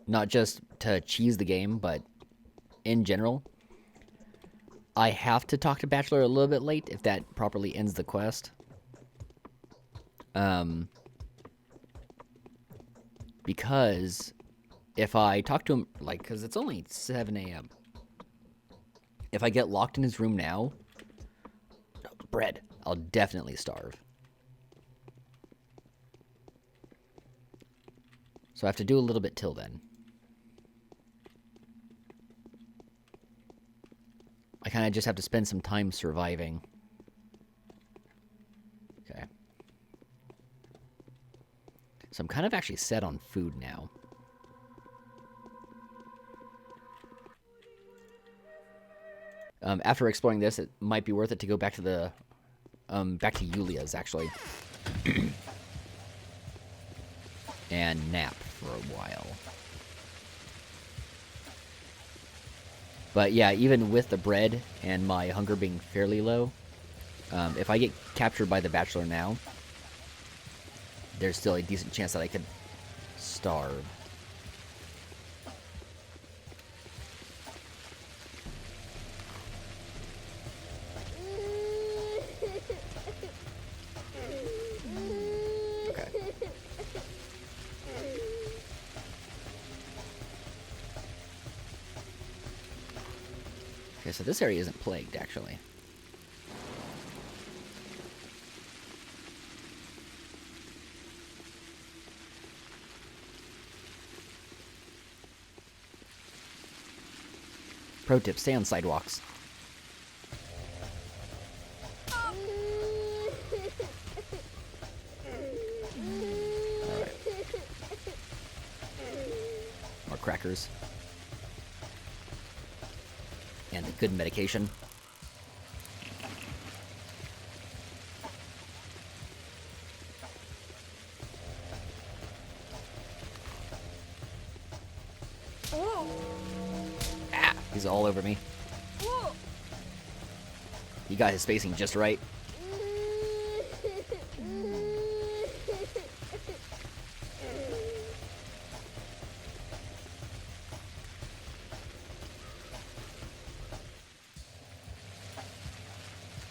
not just to cheese the game, but in general, I have to talk to Bachelor a little bit late if that properly ends the quest. Because if I talk to him, like, because it's only 7 a.m. If I get locked in his room now, bread, I'll definitely starve. So I have to do a little bit till then. I kind of just have to spend some time surviving. Okay. So I'm kind of actually set on food now. After exploring this, it might be worth it to go back to the, back to Yulia's, actually. And nap for a while. But yeah, even with the bread and my hunger being fairly low, if I get captured by the Bachelor now, there's still a decent chance that I could starve. Okay, so this area isn't plagued, actually. Pro tip, stay on sidewalks. Alright. More crackers. And a good medication. Ah, he's all over me. He got his spacing just right.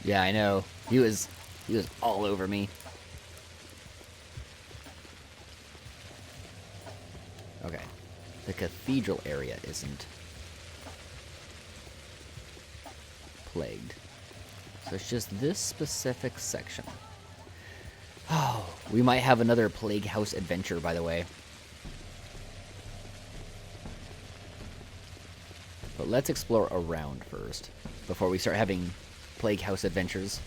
Yeah, I know. He was all over me. Okay. The cathedral area isn't plagued. So it's just this specific section. Oh, we might have another Plague House adventure, by the way. let's explore around first, before we start having Plague House adventures.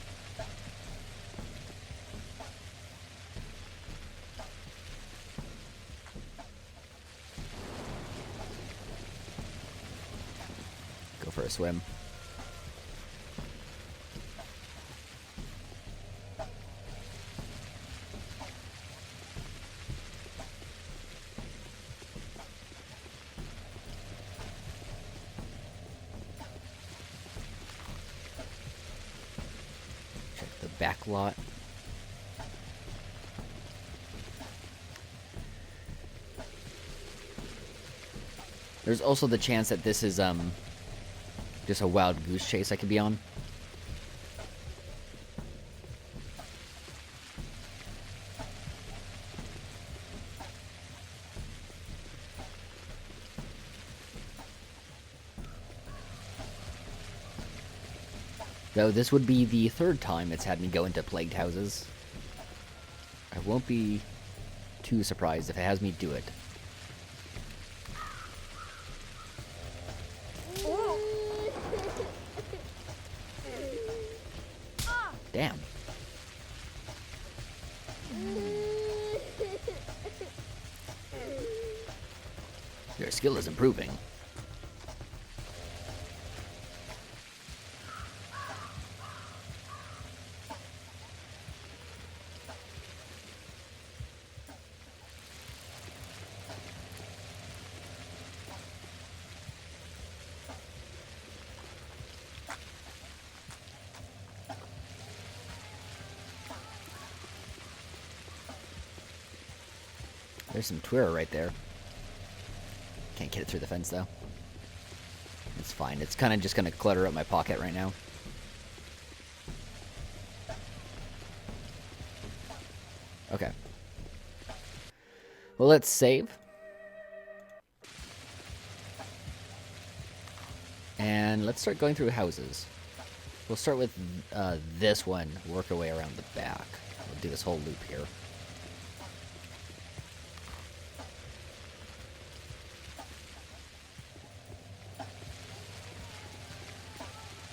Go for a swim. Back lot. There's also the chance that this is just a wild goose chase I could be on. Though this would be the third time it's had me go into plagued houses. I won't be too surprised if it has me do it. Damn. Your skill is improving. There's some Twira right there. Can't get it through the fence, though. It's fine. It's kind of just going to clutter up my pocket right now. Okay. Well, let's save. And let's start going through houses. We'll start with this one, work our way around the back. We'll do this whole loop here.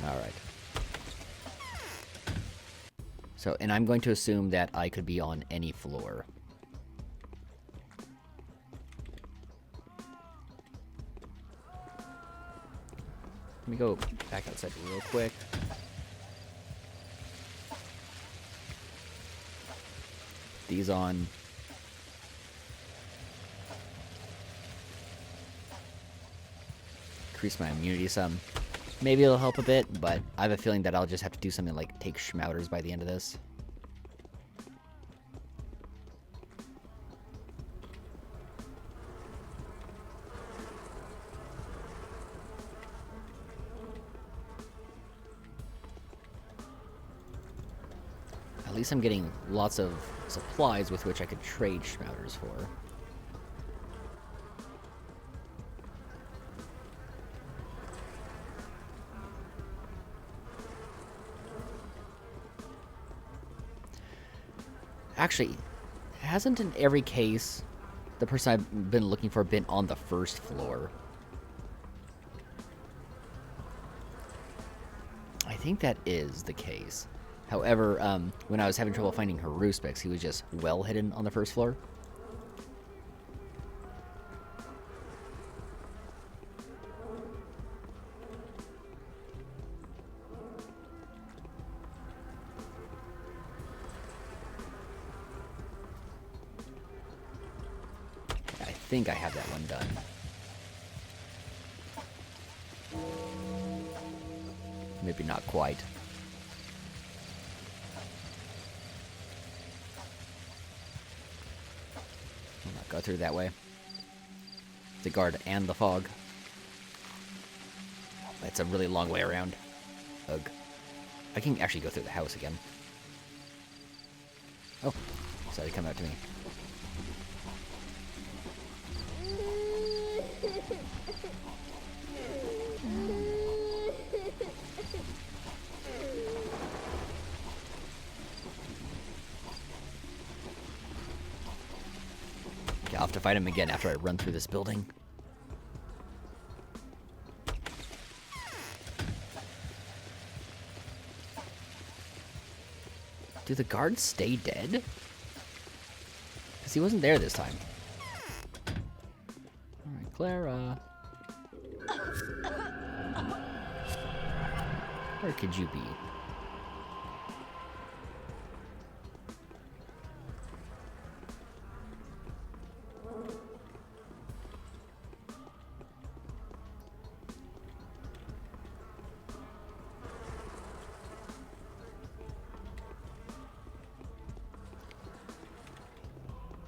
Alright. So, and I'm going to assume that I could be on any floor. Let me go back outside real quick. These on. Increase my immunity some. Maybe it'll help a bit, but I have a feeling that I'll just have to do something like take Schmouters by the end of this. At least I'm getting lots of supplies with which I could trade Schmouters for. Actually, hasn't in every case the person I've been looking for been on the first floor? I think that is the case. However, when I was having trouble finding Haruspix, he was just well hidden on the first floor. I think I have that one done. Maybe not quite. I'll not go through that way. The guard and the fog. That's a really long way around. Ugh. I can actually go through the house again. Oh, decided to come out to me. Okay, I'll have to fight him again after I run through this building. Do the guards stay dead? Because he wasn't there this time. Alright, Clara. Where could you be?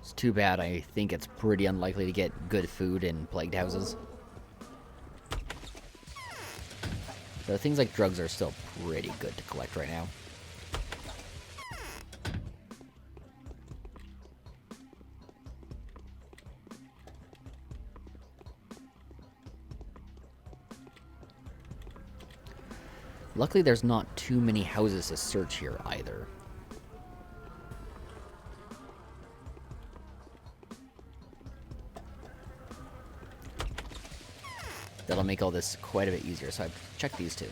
It's too bad. I think it's pretty unlikely to get good food in plagued houses. So things like drugs are still pretty good to collect right now. Luckily, there's not too many houses to search here either. That'll make all this quite a bit easier, so I've checked these two.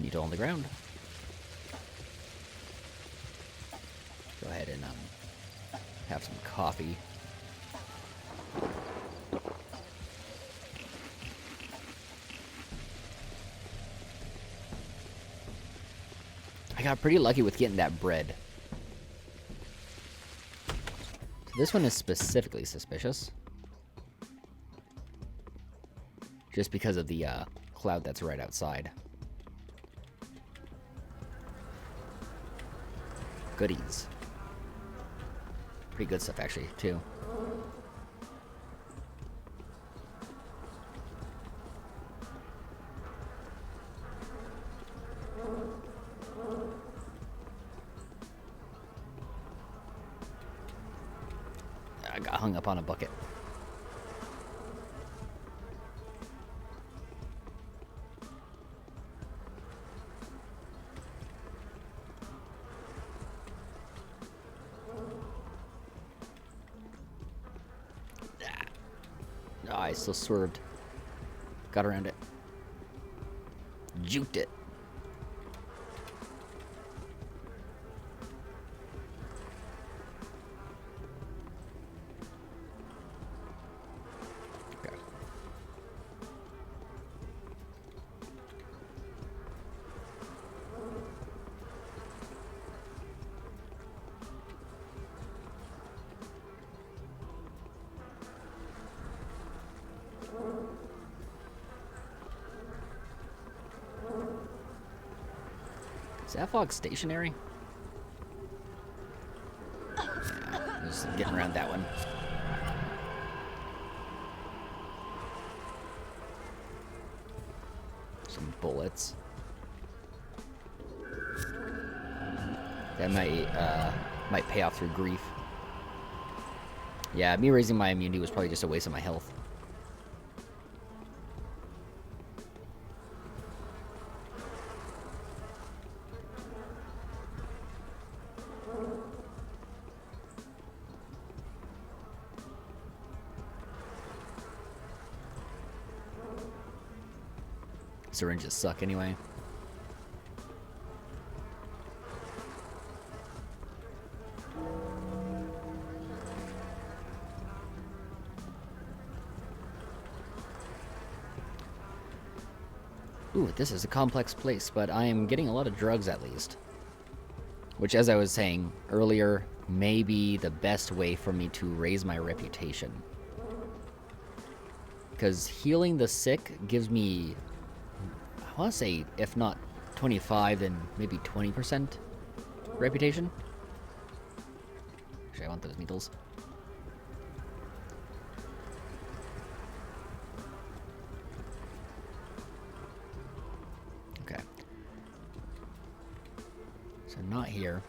Needle on the ground. Go ahead and have some coffee. I got pretty lucky with getting that bread. So this one is specifically suspicious. Just because of the cloud that's right outside. Goodies. Pretty good stuff actually, too. I got hung up on a bucket. Ah, I still swerved. Got around it. Juked it. Okay. Is that fog stationary? Yeah, just getting around that one. Some bullets. That might pay off through grief. Yeah, me raising my immunity was probably just a waste of my health. Syringes suck anyway. Ooh, this is a complex place, but I am getting a lot of drugs at least. Which, as I was saying earlier, may be the best way for me to raise my reputation. Because healing the sick gives me, I want to say, if not 25, then maybe 20% reputation. Actually, I want those needles. Okay. So not here.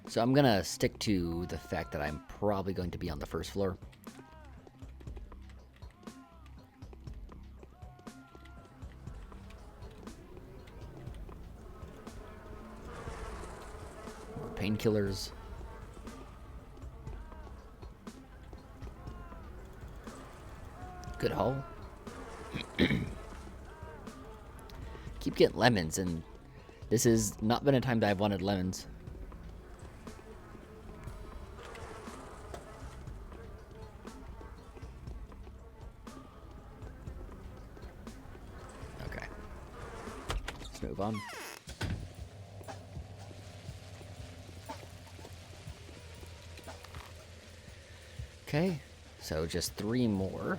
So I'm gonna stick to the fact that I'm probably going to be on the first floor. More painkillers. Good haul. Keep getting lemons, and this has not been a time that I've wanted lemons. Okay. Let's move on. Okay, so just 3 more.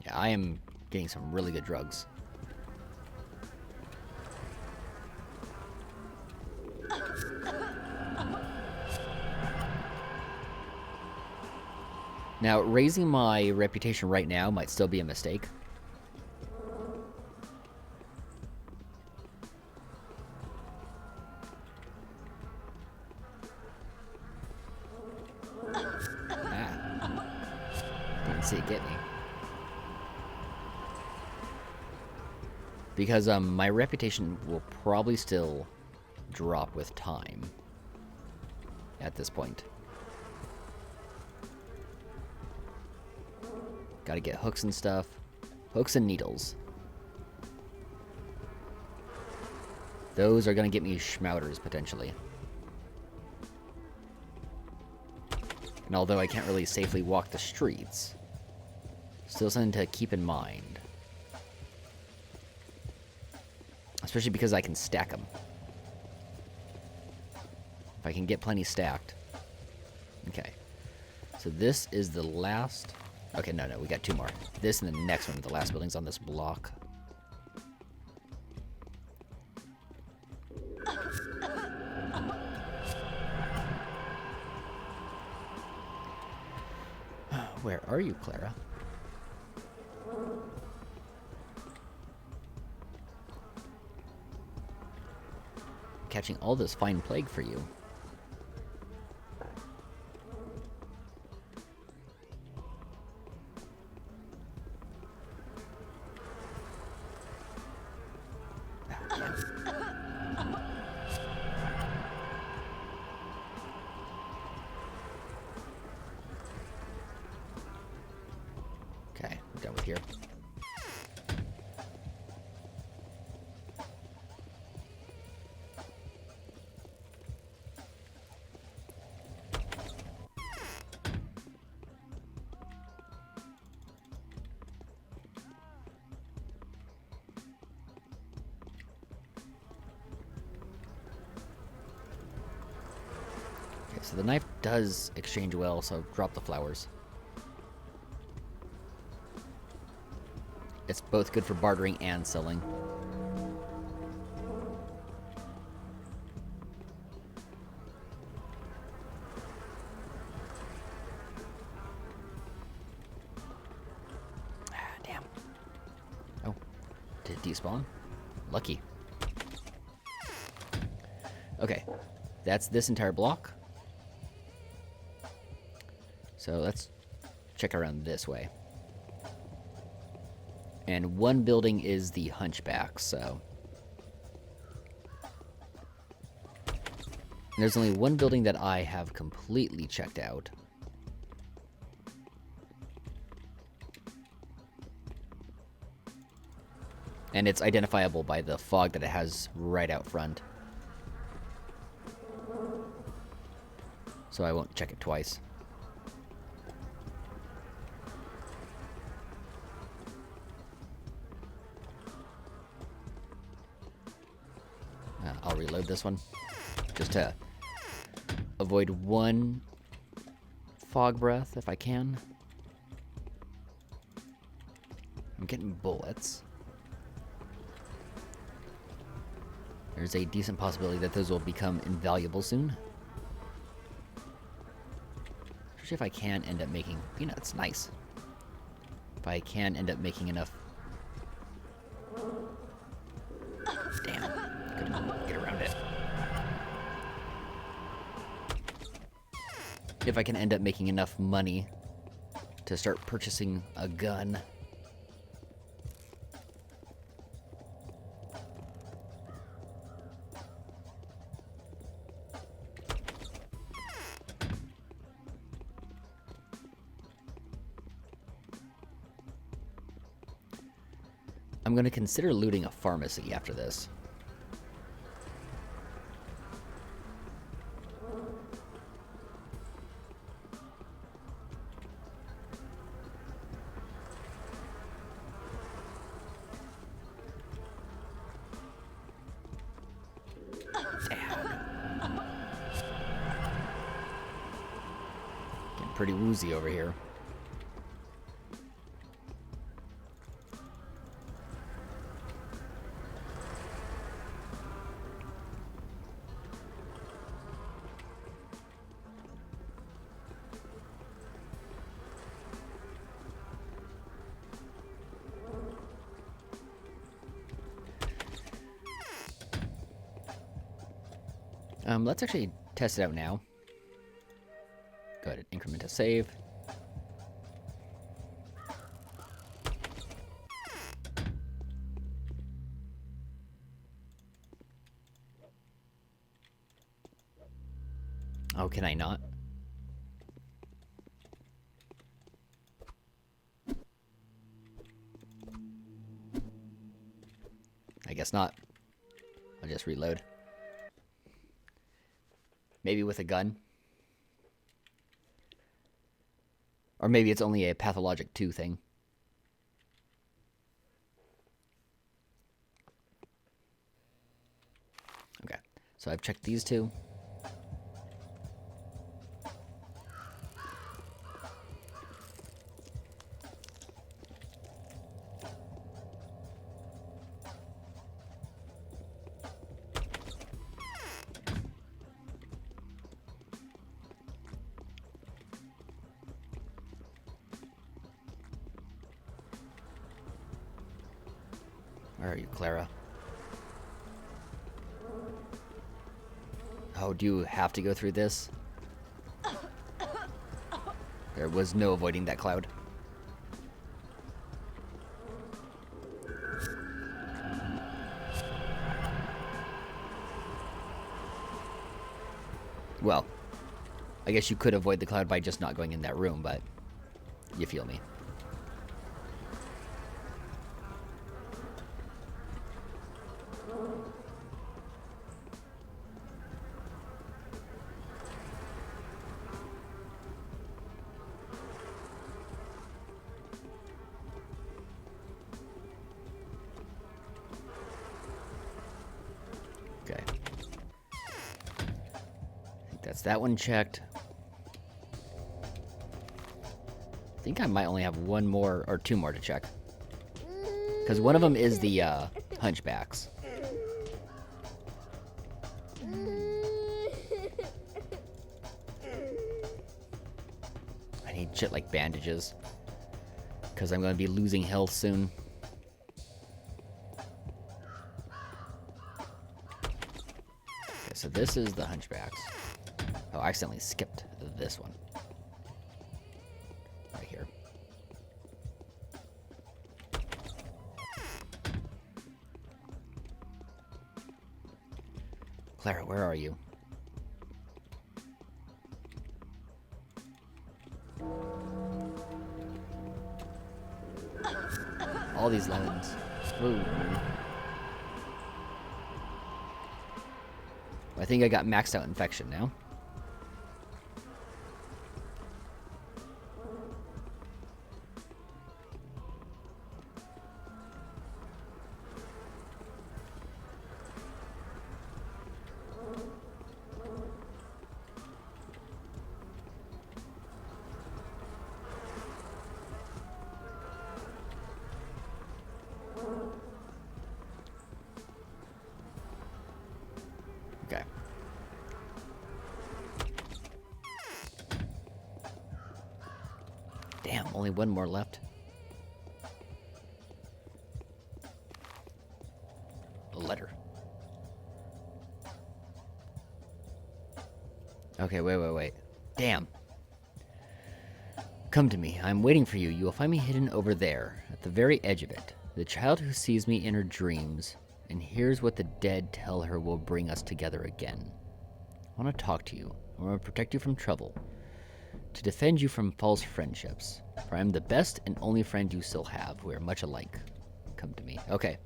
Yeah, I am getting some really good drugs. Now, raising my reputation right now might still be a mistake. Ah. Didn't see it get me. Because my reputation will probably still drop with time at this point. Gotta get hooks and stuff. Hooks and needles. Those are gonna get me schmouters, potentially. And although I can't really safely walk the streets, still something to keep in mind. Especially because I can stack them. If I can get plenty stacked. Okay. So this is the last... Okay, no, we got 2 more. This and the next one, the last building's on this block. Where are you, Clara? Catching all this fine plague for you. Okay, we're done with here. Okay, so the knife does exchange well, so drop the flowers. It's both good for bartering and selling. Ah, damn. Oh, did it despawn? Lucky. Okay, that's this entire block. So let's check around this way. And one building is the Hunchback, so... And there's only one building that I have completely checked out. And it's identifiable by the fog that it has right out front. So I won't check it twice. I'll reload this one, just to avoid one fog breath if I can. I'm getting bullets. There's a decent possibility that those will become invaluable soon. Especially if I can end up making... You know, it's nice. If I can end up making enough... Damn. Couldn't get around it. If I can end up making enough money to start purchasing a gun. I'm going to consider looting a pharmacy after this. Getting pretty woozy over here. Let's actually test it out now. Go ahead and increment to save. Oh, can I not? I guess not. I'll just reload. Maybe with a gun. Or maybe it's only a Pathologic 2 thing. Okay, so I've checked these two. Where are you, Clara? Oh, do you have to go through this? There was no avoiding that cloud. Well, I guess you could avoid the cloud by just not going in that room, but you feel me. Okay. I think that's that one checked. I think I might only have one more or two more to check. Because one of them is the hunchbacks. I need shit like bandages. Because I'm going to be losing health soon. Okay, so this is the hunchbacks. Oh, I accidentally skipped this one. Right here. Clara, where are you? All these lemons. Ooh. I think I got maxed out infection now. Okay. only one more left. A letter. Okay, wait. Damn. Come to me. I'm waiting for you. You will find me hidden over there, at the very edge of it. The child who sees me in her dreams and hears what the dead tell her will bring us together again. I want to talk to you. I want to protect you from trouble. To defend you from false friendships. For I am the best and only friend you still have. We are much alike. Come to me. Okay.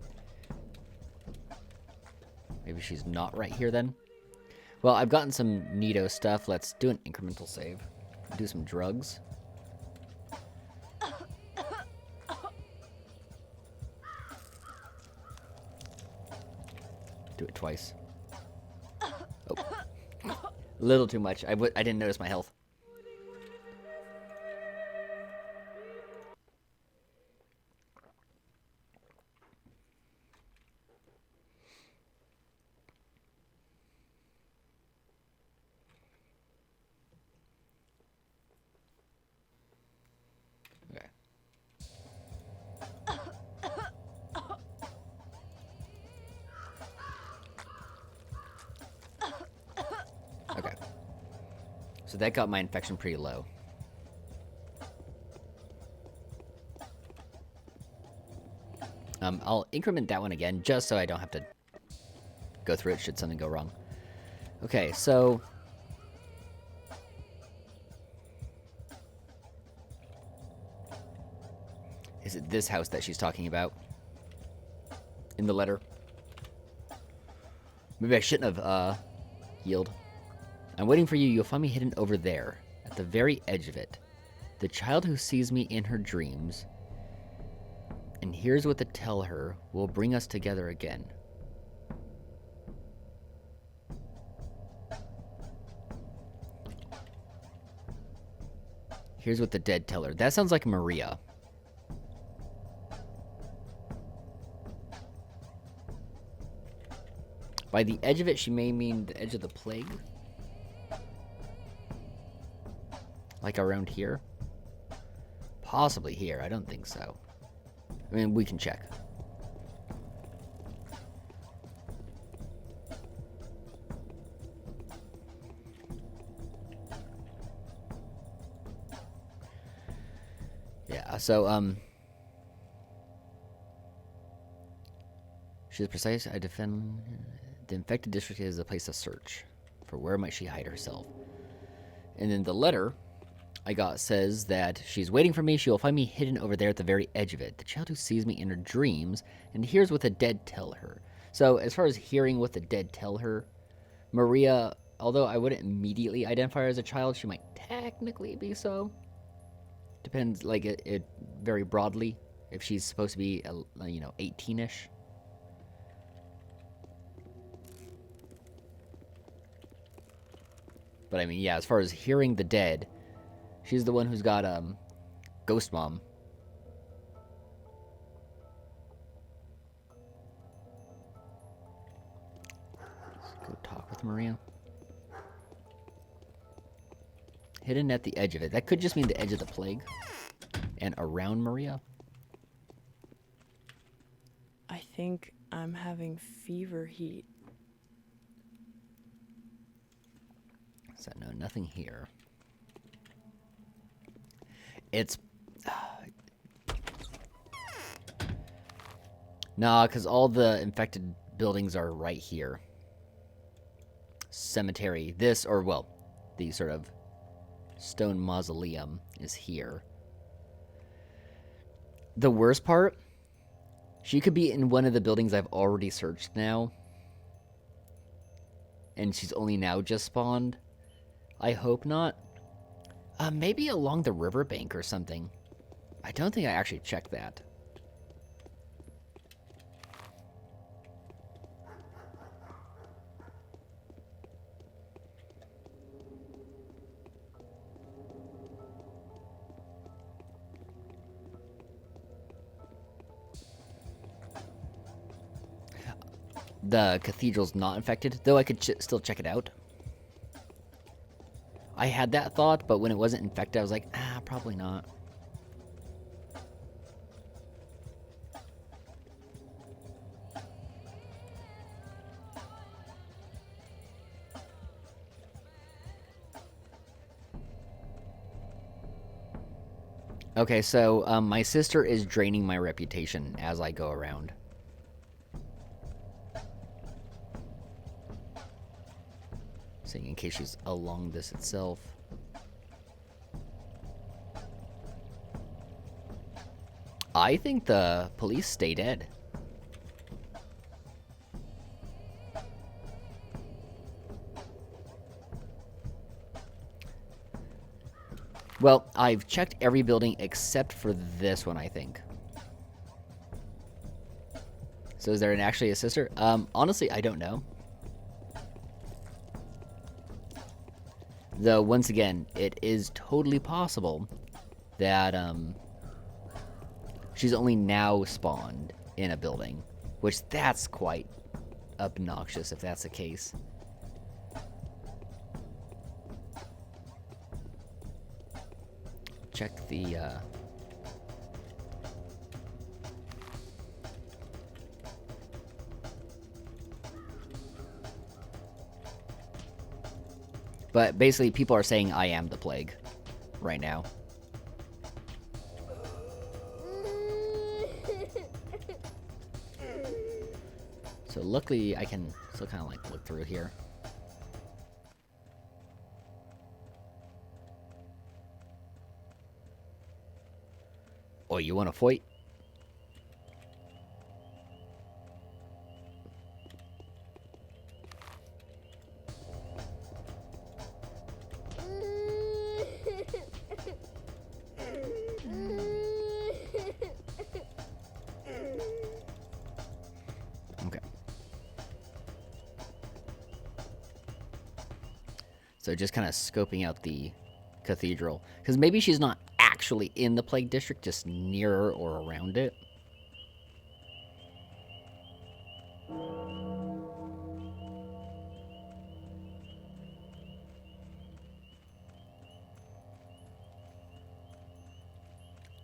Maybe she's not right here then? Well, I've gotten some neato stuff. Let's do an incremental save. Do some drugs. Do it twice. Oh. A little too much. I didn't notice my health. Okay. Okay. So that got my infection pretty low. I'll increment that one again, just so I don't have to go through it should something go wrong. Okay, so... Is it this house that she's talking about? In the letter? Maybe I shouldn't have, healed. I'm waiting for you. You'll find me hidden over there, at the very edge of it. The child who sees me in her dreams and hears what to tell her will bring us together again. Here's what the dead tell her. That sounds like Maria. By the edge of it, she may mean the edge of the plague. Like around here? Possibly here. I don't think so. I mean, we can check. Yeah, so, she's precise. I defend... The infected district is a place to search. For where might she hide herself? And then the letter I got says that she's waiting for me. She will find me hidden over there at the very edge of it. The child who sees me in her dreams and hears what the dead tell her. So as far as hearing what the dead tell her, Maria, although I wouldn't immediately identify her as a child, she might technically be so. Depends, like, it very broadly. If she's supposed to be, 18-ish. But I mean, yeah, as far as hearing the dead, she's the one who's got, Ghost Mom. Let's go talk with Maria. Hidden at the edge of it. That could just mean the edge of the plague. And around Maria. I think I'm having fever heat. So no, nothing here. It's... Nah, because all the infected buildings are right here. Cemetery. This, or well, the sort of stone mausoleum is here. The worst part, she could be in one of the buildings I've already searched now. And she's only now just spawned. I hope not. Maybe along the riverbank or something. I don't think I actually checked that. The cathedral's not infected, though I could still check it out. I had that thought, but when it wasn't infected, I was like, probably not. Okay, so my sister is draining my reputation as I go around. Saying in case she's along this itself. I think the police stay dead. Well, I've checked every building except for this one, I think. So is there actually a sister? Honestly, I don't know. Though, once again, it is totally possible that she's only now spawned in a building. Which, that's quite obnoxious if that's the case. Check the, But basically, people are saying I am the plague right now. So luckily, I can still kind of like look through here. Oh, you want to fight? Okay. So just kind of scoping out the cathedral. Because maybe she's not actually in the plague district, just near or around it.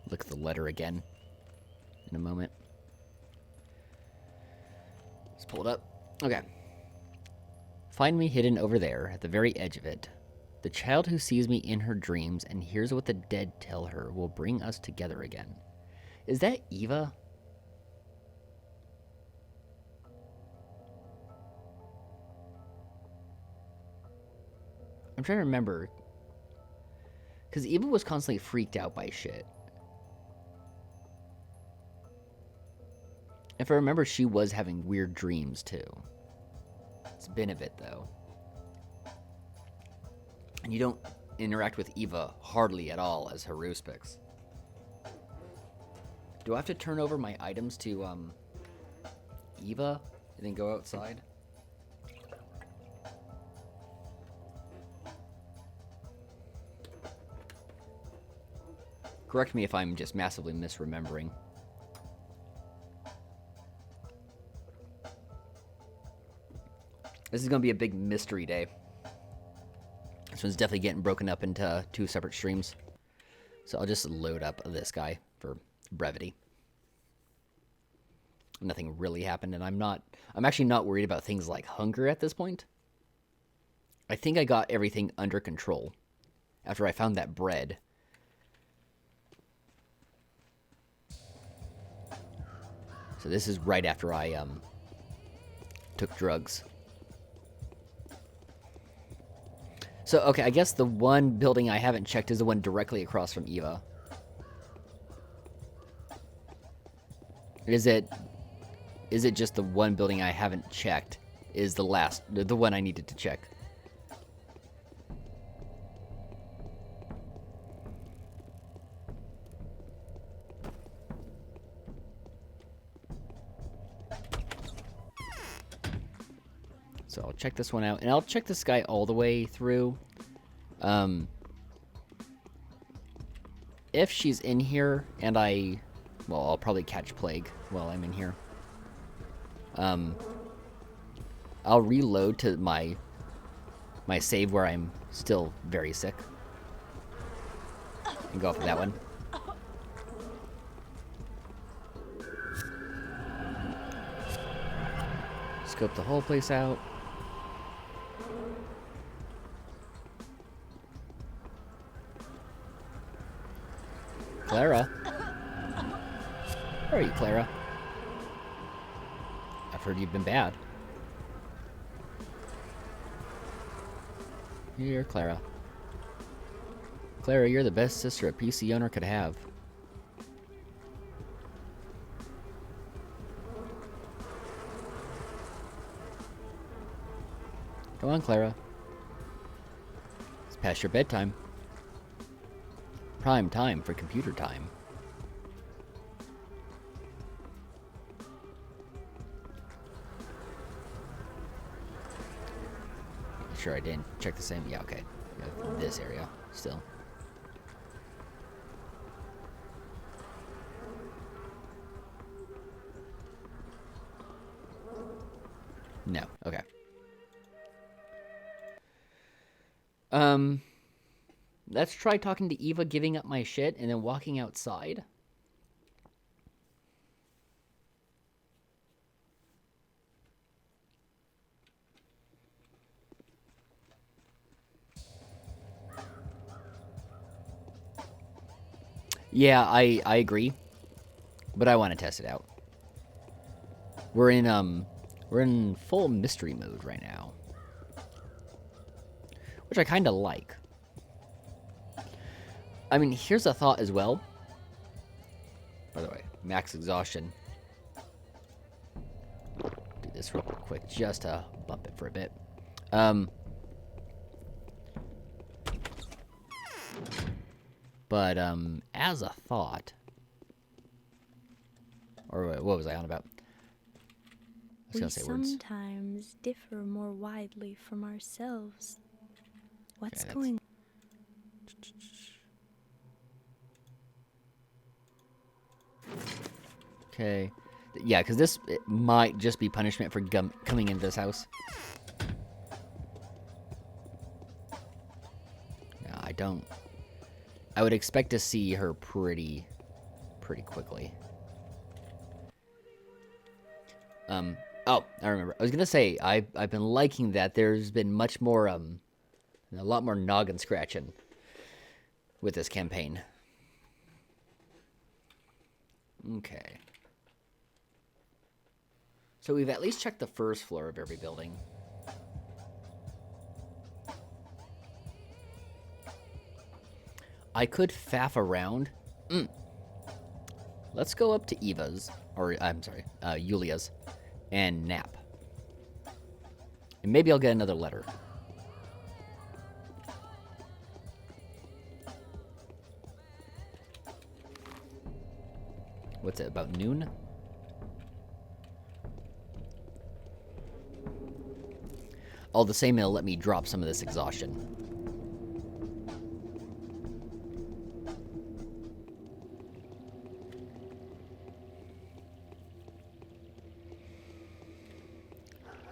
Look at the letter again in a moment. Let's pull it up. Okay. Find me hidden over there at the very edge of it. The child who sees me in her dreams and hears what the dead tell her will bring us together again. Is that Eva? I'm trying to remember. Because Eva was constantly freaked out by shit. If I remember, she was having weird dreams too. It's been a bit though. And you don't interact with Eva hardly at all as Haruspix. Do I have to turn over my items to Eva and then go outside? Correct me if I'm just massively misremembering. This is going to be a big mystery day. This one's definitely getting broken up into 2 separate streams. So I'll just load up this guy for brevity. Nothing really happened, and I'm actually not worried about things like hunger at this point. I think I got everything under control after I found that bread. So this is right after I took drugs. So, okay, I guess the one building I haven't checked is the one directly across from Eva. Is it just the one building I haven't checked is the one I needed to check? So I'll check this one out, and I'll check this guy all the way through. If she's in here, and well, I'll probably catch plague while I'm in here. I'll reload to my save where I'm still very sick, and go for that one. Scope the whole place out. Clara? Where are you, Clara? I've heard you've been bad. Here, Clara. Clara, you're the best sister a PC owner could have. Come on, Clara. It's past your bedtime. Prime time for computer time. Sure I didn't check the same. Yeah, okay. Yeah, this area still. No. Okay. Let's try talking to Eva, giving up my shit, and then walking outside. Yeah, I agree, but I want to test it out. We're in full mystery mode right now, which I kind of like. I mean, here's a thought as well. By the way, max exhaustion. Do this real quick just to bump it for a bit. But as a thought, or what was I on about? I was We gonna say words. sometimes differ more widely from ourselves. What's Okay, going on? Okay. Yeah, because this it might just be punishment for coming into this house. Yeah, I don't... I would expect to see her pretty quickly. Oh, I remember. I was gonna say, I've been liking that there's been much more, a lot more noggin scratching with this campaign. Okay. So we've at least checked the first floor of every building. I could faff around. Let's go up to Eva's, or I'm sorry, Yulia's, and nap. And maybe I'll get another letter. What's it, about noon? All the same, it'll let me drop some of this exhaustion.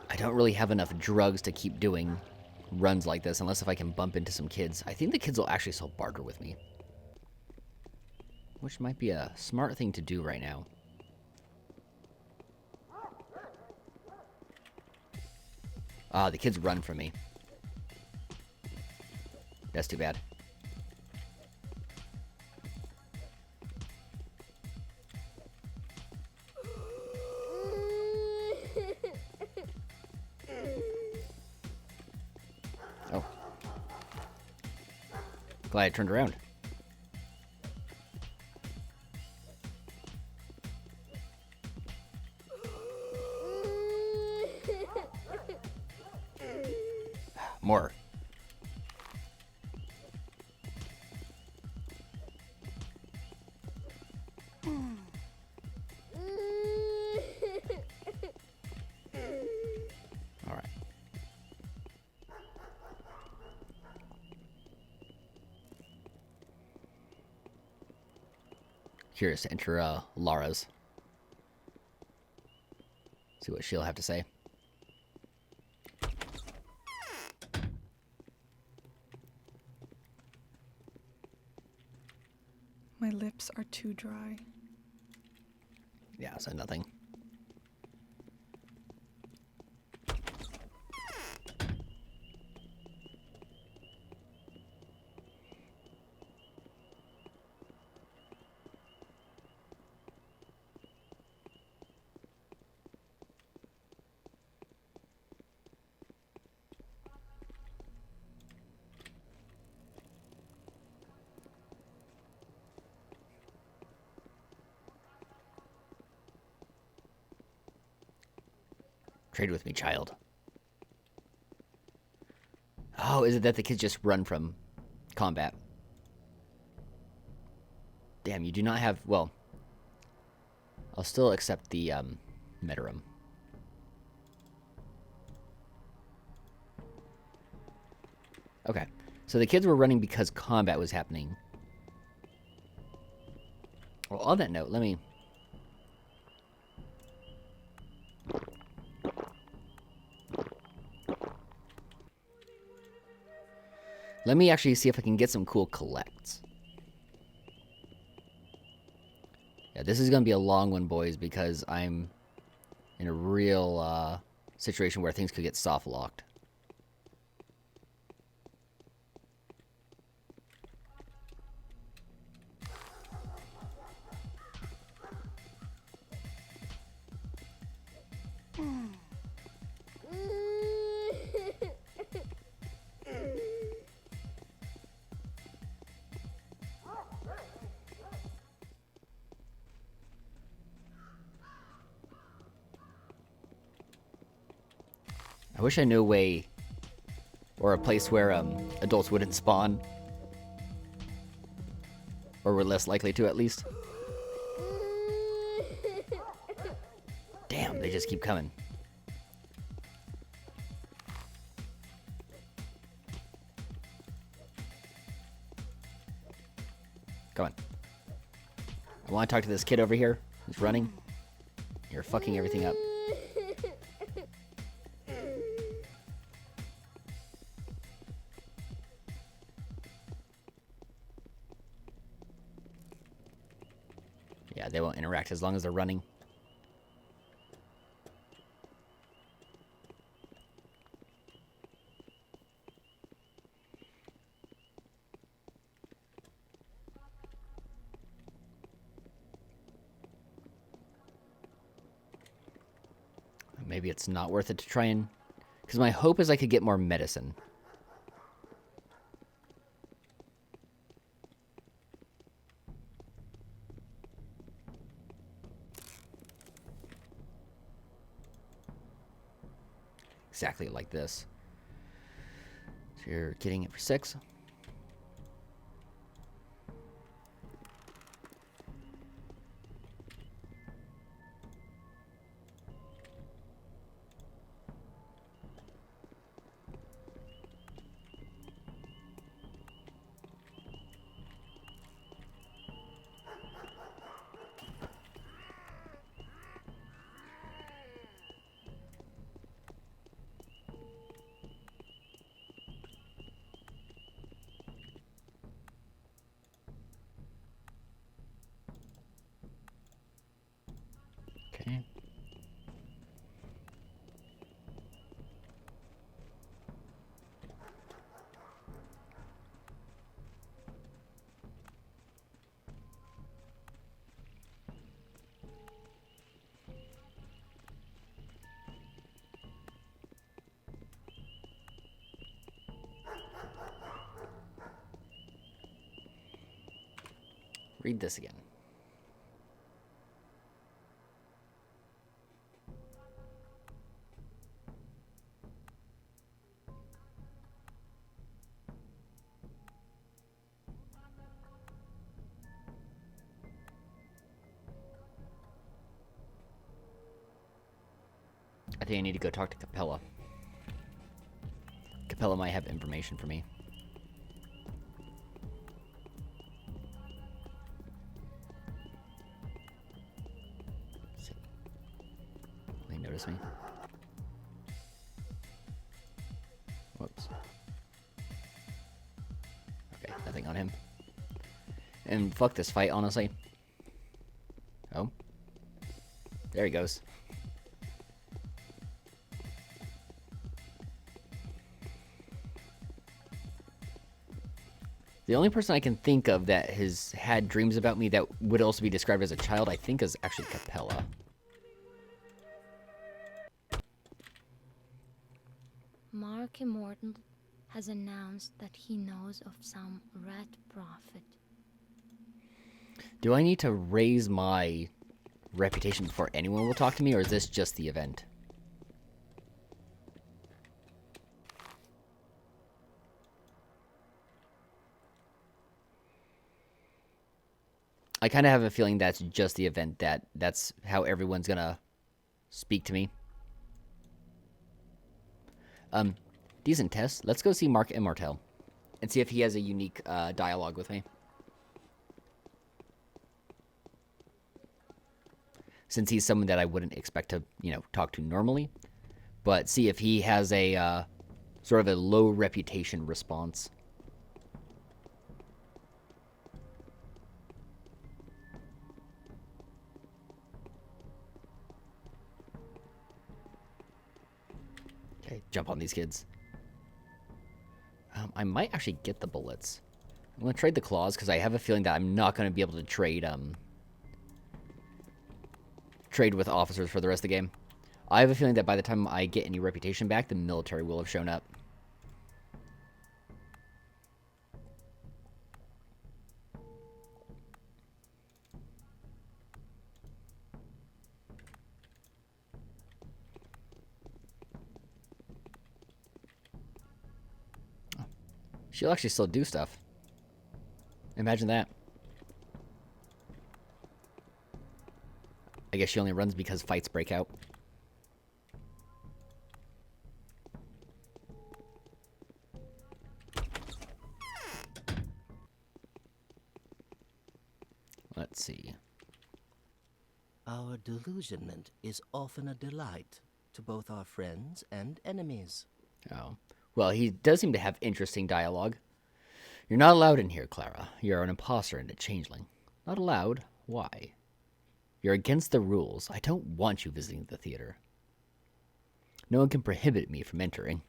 I don't really have enough drugs to keep doing runs like this, unless if I can bump into some kids. I think the kids will actually still barter with me, which might be a smart thing to do right now. Ah, the kids run from me. That's too bad. Oh. Glad I turned around. More. All right. Curious to enter Lara's. See what she'll have to say. My lips are too dry. Yeah, so nothing. Trade with me, child. Oh, is it that the kids just run from combat? Damn, you do not have... Well, I'll still accept the Metarum. Okay, so the kids were running because combat was happening. Well, on that note, let me... Let me actually see if I can get some cool collects. Yeah, this is going to be a long one, boys, because I'm in a real situation where things could get soft-locked. I wish I knew a way, or a place where adults wouldn't spawn. Or were less likely to, at least. Damn, they just keep coming. Come on. I want to talk to this kid over here who's running. You're fucking everything up. Yeah, they won't interact as long as they're running. Maybe it's not worth it to try and... Because my hope is I could get more medicine. Exactly like this. So you're getting it for 6. Okay. Read this again. I think I need to go talk to Capella. Capella might have information for me. Will he notice me? Whoops. Okay, nothing on him. And fuck this fight, honestly. Oh. There he goes. The only person I can think of that has had dreams about me that would also be described as a child, I think, is actually Capella. Mark Immortal has announced that he knows of some rat prophet. Do I need to raise my reputation before anyone will talk to me, or is this just the event? I kind of have a feeling that's just the event that's how everyone's gonna speak to me. Decent test. Let's go see Mark Immortel and see if he has a unique dialogue with me. Since he's someone that I wouldn't expect to, talk to normally. But see if he has a sort of a low reputation response. Okay, jump on these kids. I might actually get the bullets. I'm going to trade the claws because I have a feeling that I'm not going to be able to trade with officers for the rest of the game. I have a feeling that by the time I get any reputation back, the military will have shown up. Oh. She'll actually still do stuff. Imagine that. I guess she only runs because fights break out. Let's see. Our delusionment is often a delight to both our friends and enemies. Oh. Well, he does seem to have interesting dialogue. You're not allowed in here, Clara. You're an imposter and a changeling. Not allowed? Why? You're against the rules. I don't want you visiting the theater. No one can prohibit me from entering.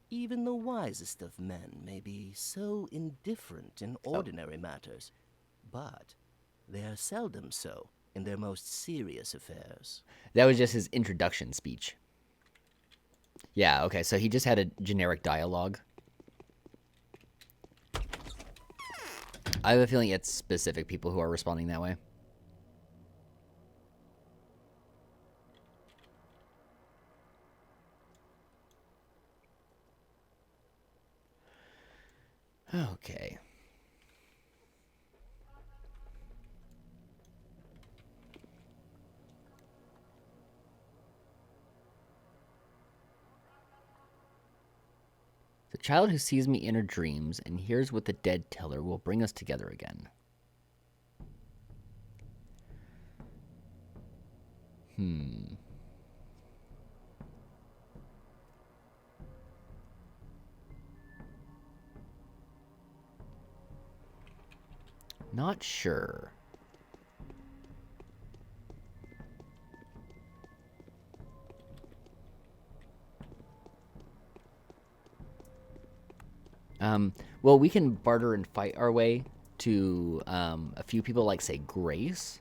Even the wisest of men may be so indifferent in ordinary matters, but they are seldom so in their most serious affairs. That was just his introduction speech. Yeah, okay, so he just had a generic dialogue. I have a feeling it's specific people who are responding that way. Okay. The child who sees me in her dreams and hears what the dead tell her will bring us together again. Not sure. Well, we can barter and fight our way to a few people, like, say, Grace.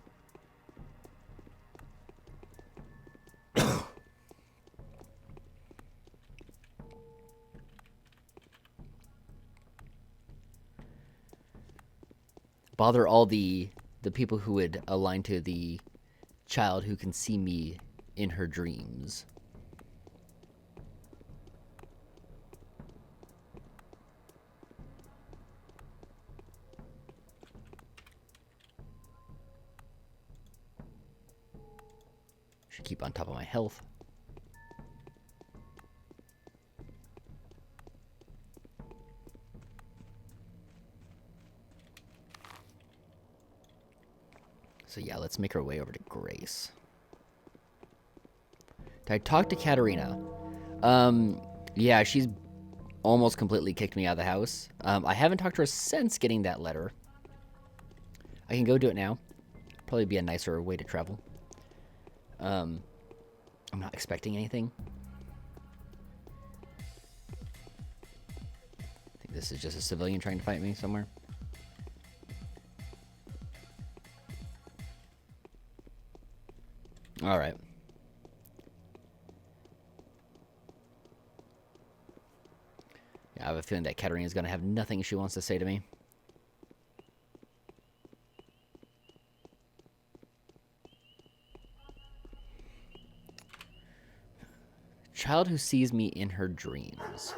Bother all the people who would align to the child who can see me in her dreams. Should keep on top of my health. So yeah, let's make our way over to Grace. Did I talk to Katerina? Yeah, she's almost completely kicked me out of the house. I haven't talked to her since getting that letter. I can go do it now. Probably be a nicer way to travel. I'm not expecting anything. I think this is just a civilian trying to fight me somewhere. All right. Yeah, I have a feeling that Katerina is going to have nothing she wants to say to me. Child who sees me in her dreams.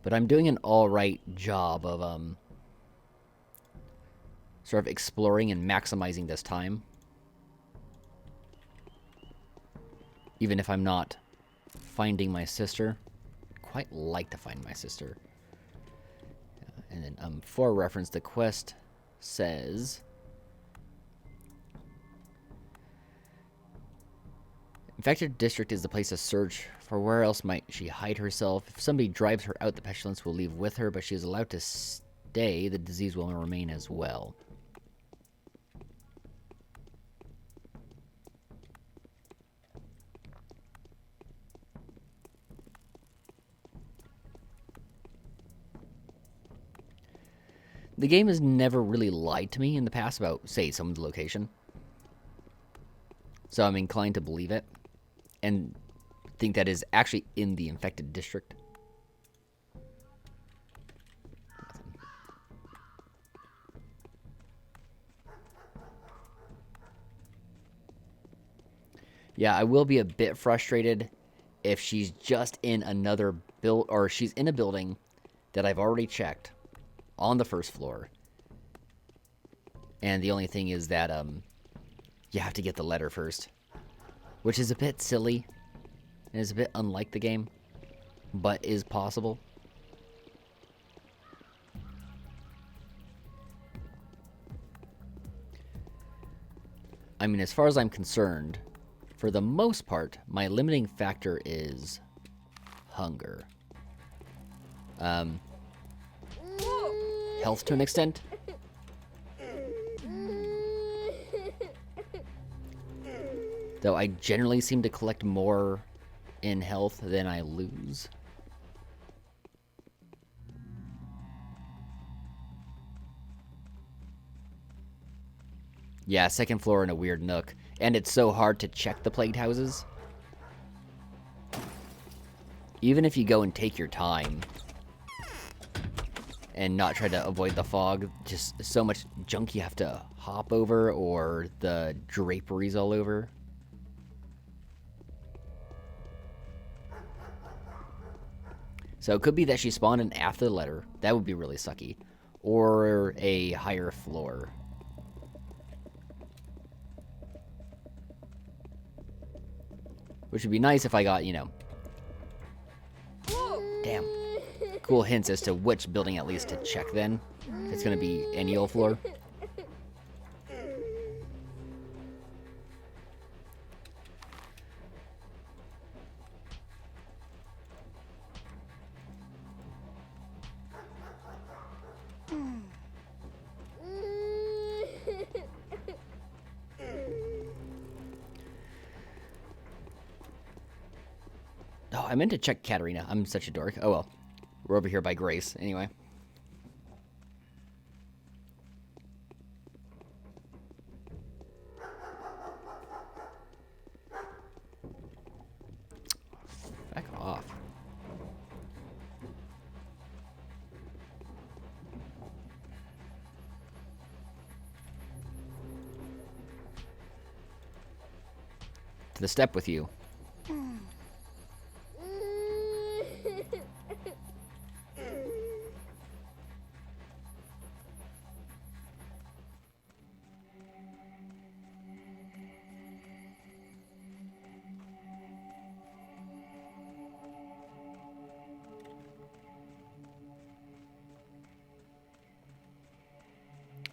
But I'm doing an alright job of sort of exploring and maximizing this time. Even if I'm not finding my sister. Quite like to find my sister. And then for reference, the quest says... Infected district is the place to search for where else might she hide herself. If somebody drives her out, the pestilence will leave with her, but she is allowed to stay. The disease will remain as well. The game has never really lied to me in the past about, say, someone's location. So I'm inclined to believe it. And think that is actually in the infected district. Yeah, I will be a bit frustrated if she's just in another or she's in a building that I've already checked on the first floor. And the only thing is that you have to get the letter first. Which is a bit silly. And is a bit unlike the game. But is possible. I mean, as far as I'm concerned, for the most part, my limiting factor is hunger. Health to an extent. Though I generally seem to collect more in health than I lose. Yeah, second floor in a weird nook. And it's so hard to check the plagued houses. Even if you go and take your time and not try to avoid the fog, just so much junk you have to hop over or the draperies all over. So it could be that she spawned in after the letter. That would be really sucky. Or a higher floor. Which would be nice if I got, you know... Damn. Cool hints as to which building at least to check then. If it's going to be any old floor. Oh, I meant to check Katarina. I'm such a dork. Oh well. We're over here by Grace, anyway. Back off. To the step with you.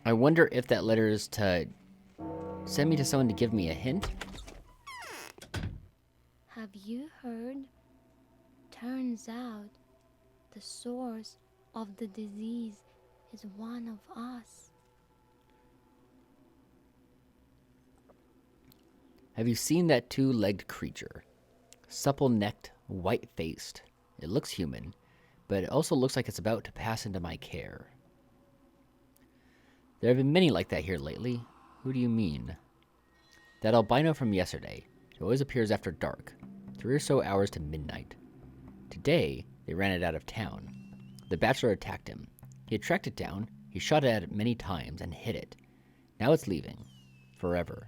I wonder if that letter is to send me to someone to give me a hint? Have you heard? Turns out the source of the disease is one of us. Have you seen that two-legged creature? Supple-necked, white-faced. It looks human, but it also looks like it's about to pass into my care. There have been many like that here lately. Who do you mean? That albino from yesterday. It always appears after dark, 3 or so hours to midnight. Today, they ran it out of town. The bachelor attacked him. He had tracked it down, he shot at it many times and hit it. Now it's leaving. Forever.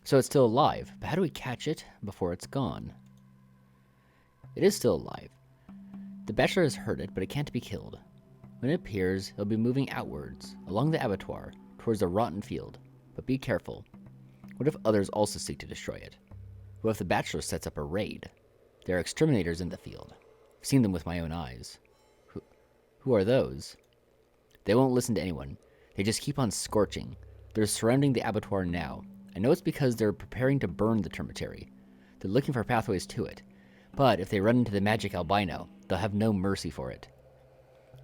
So it's still alive, but how do we catch it before it's gone? It is still alive. The Bachelor has heard it, but it can't be killed. When it appears, it'll be moving outwards, along the abattoir, towards the rotten field. But be careful. What if others also seek to destroy it? What if the Bachelor sets up a raid? There are exterminators in the field. I've seen them with my own eyes. Who are those? They won't listen to anyone. They just keep on scorching. They're surrounding the abattoir now. I know it's because they're preparing to burn the termitary. They're looking for pathways to it. But if they run into the magic albino, they'll have no mercy for it.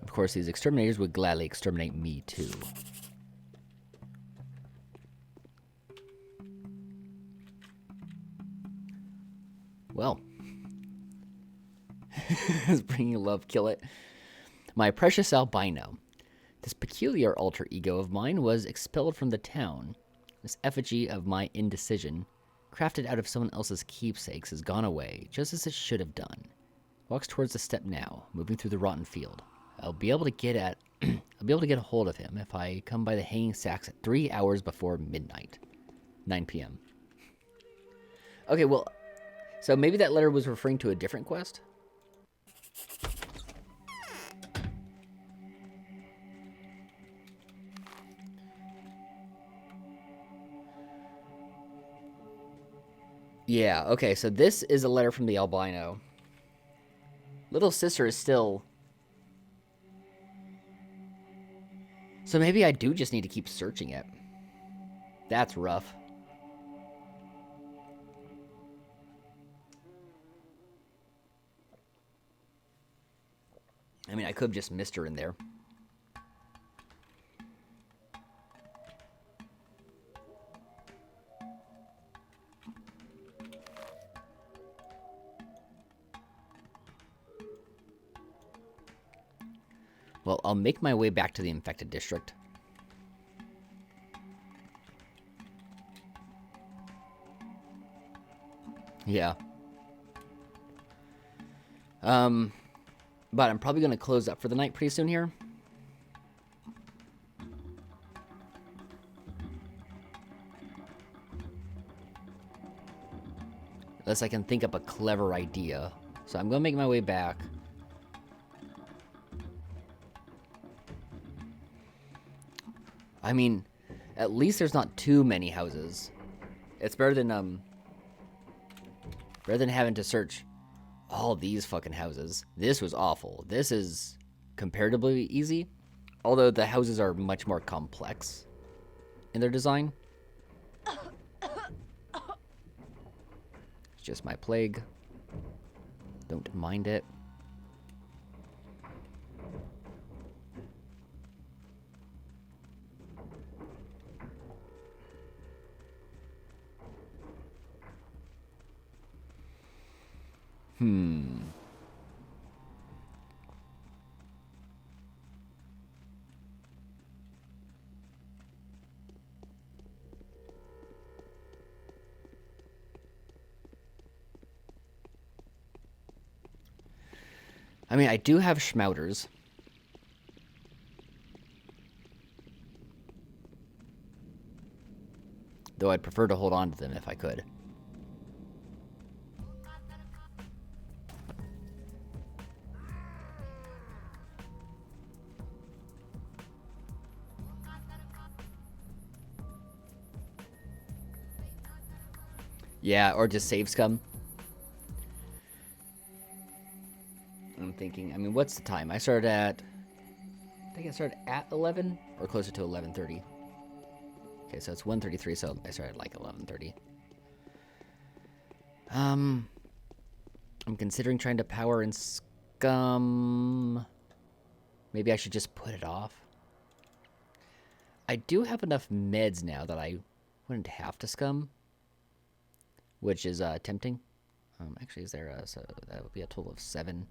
Of course, these exterminators would gladly exterminate me too. Well. Bringing love, kill it. My precious albino. This peculiar alter ego of mine was expelled from the town. This effigy of my indecision, crafted out of someone else's keepsakes, has gone away, just as it should have done. Walks towards the step now, moving through the rotten field. I'll be able to get a hold of him if I come by the hanging sacks at 3 hours before midnight. 9 p.m. Okay, well, so maybe that letter was referring to a different quest? Yeah, okay, so this is a letter from the albino. Little sister is still... So maybe I do just need to keep searching it. That's rough. I mean, I could have just missed her in there. Well, I'll make my way back to the infected district. Yeah. But I'm probably going to close up for the night pretty soon here. Unless I can think up a clever idea. So I'm going to make my way back. I mean, at least there's not too many houses. It's better than having to search all these fucking houses. This was awful. This is comparatively easy, although the houses are much more complex in their design. It's just my plague. Don't mind it. I mean, I do have schmouters. Though I'd prefer to hold on to them if I could. Yeah, or just save scum. I'm thinking, I mean, what's the time? I started at... I think I started at 11? Or closer to 11:30. Okay, so it's 1:33, so I started like 11:30. I'm considering trying to power in scum. Maybe I should just put it off. I do have enough meds now that I wouldn't have to scum. Which is tempting. Actually, is there so that would be a total of 7.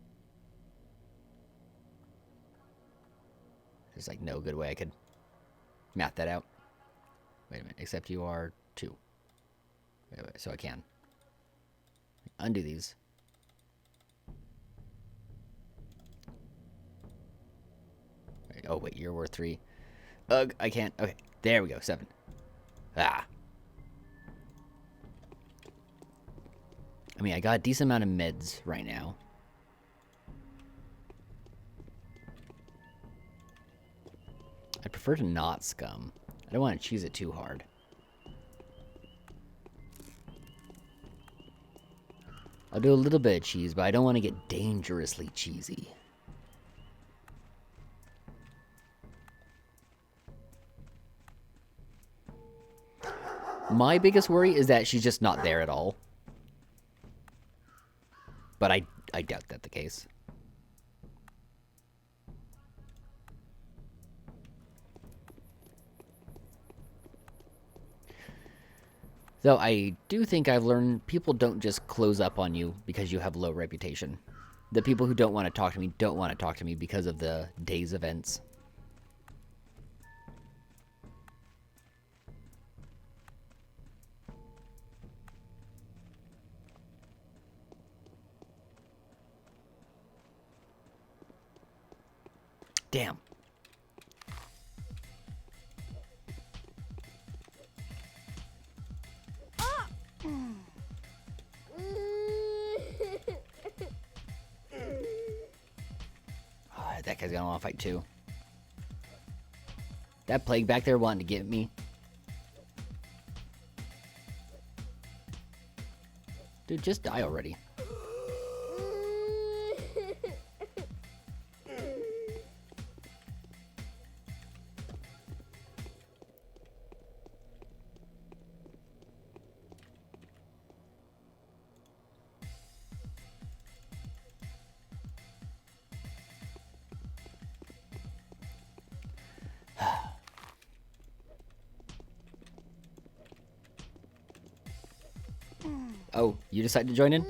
There's like no good way I could math that out. Wait a minute, except you are 2. Wait, so I can. Undo these. Wait, oh wait, you're worth 3. Ugh, I can't. Okay, there we go, 7. Ah. I mean, I got a decent amount of meds right now. prefer to not scum. I don't want to cheese it too hard. I'll do a little bit of cheese, but I don't want to get dangerously cheesy. My biggest worry is that she's just not there at all. But I doubt that's the case. Though I do think I've learned people don't just close up on you because you have low reputation. The people who don't want to talk to me don't want to talk to me because of the day's events. Damn. That guy's gonna want to fight too. That plague back there wanting to get me. Dude, just die already. Oh, you decided to join in?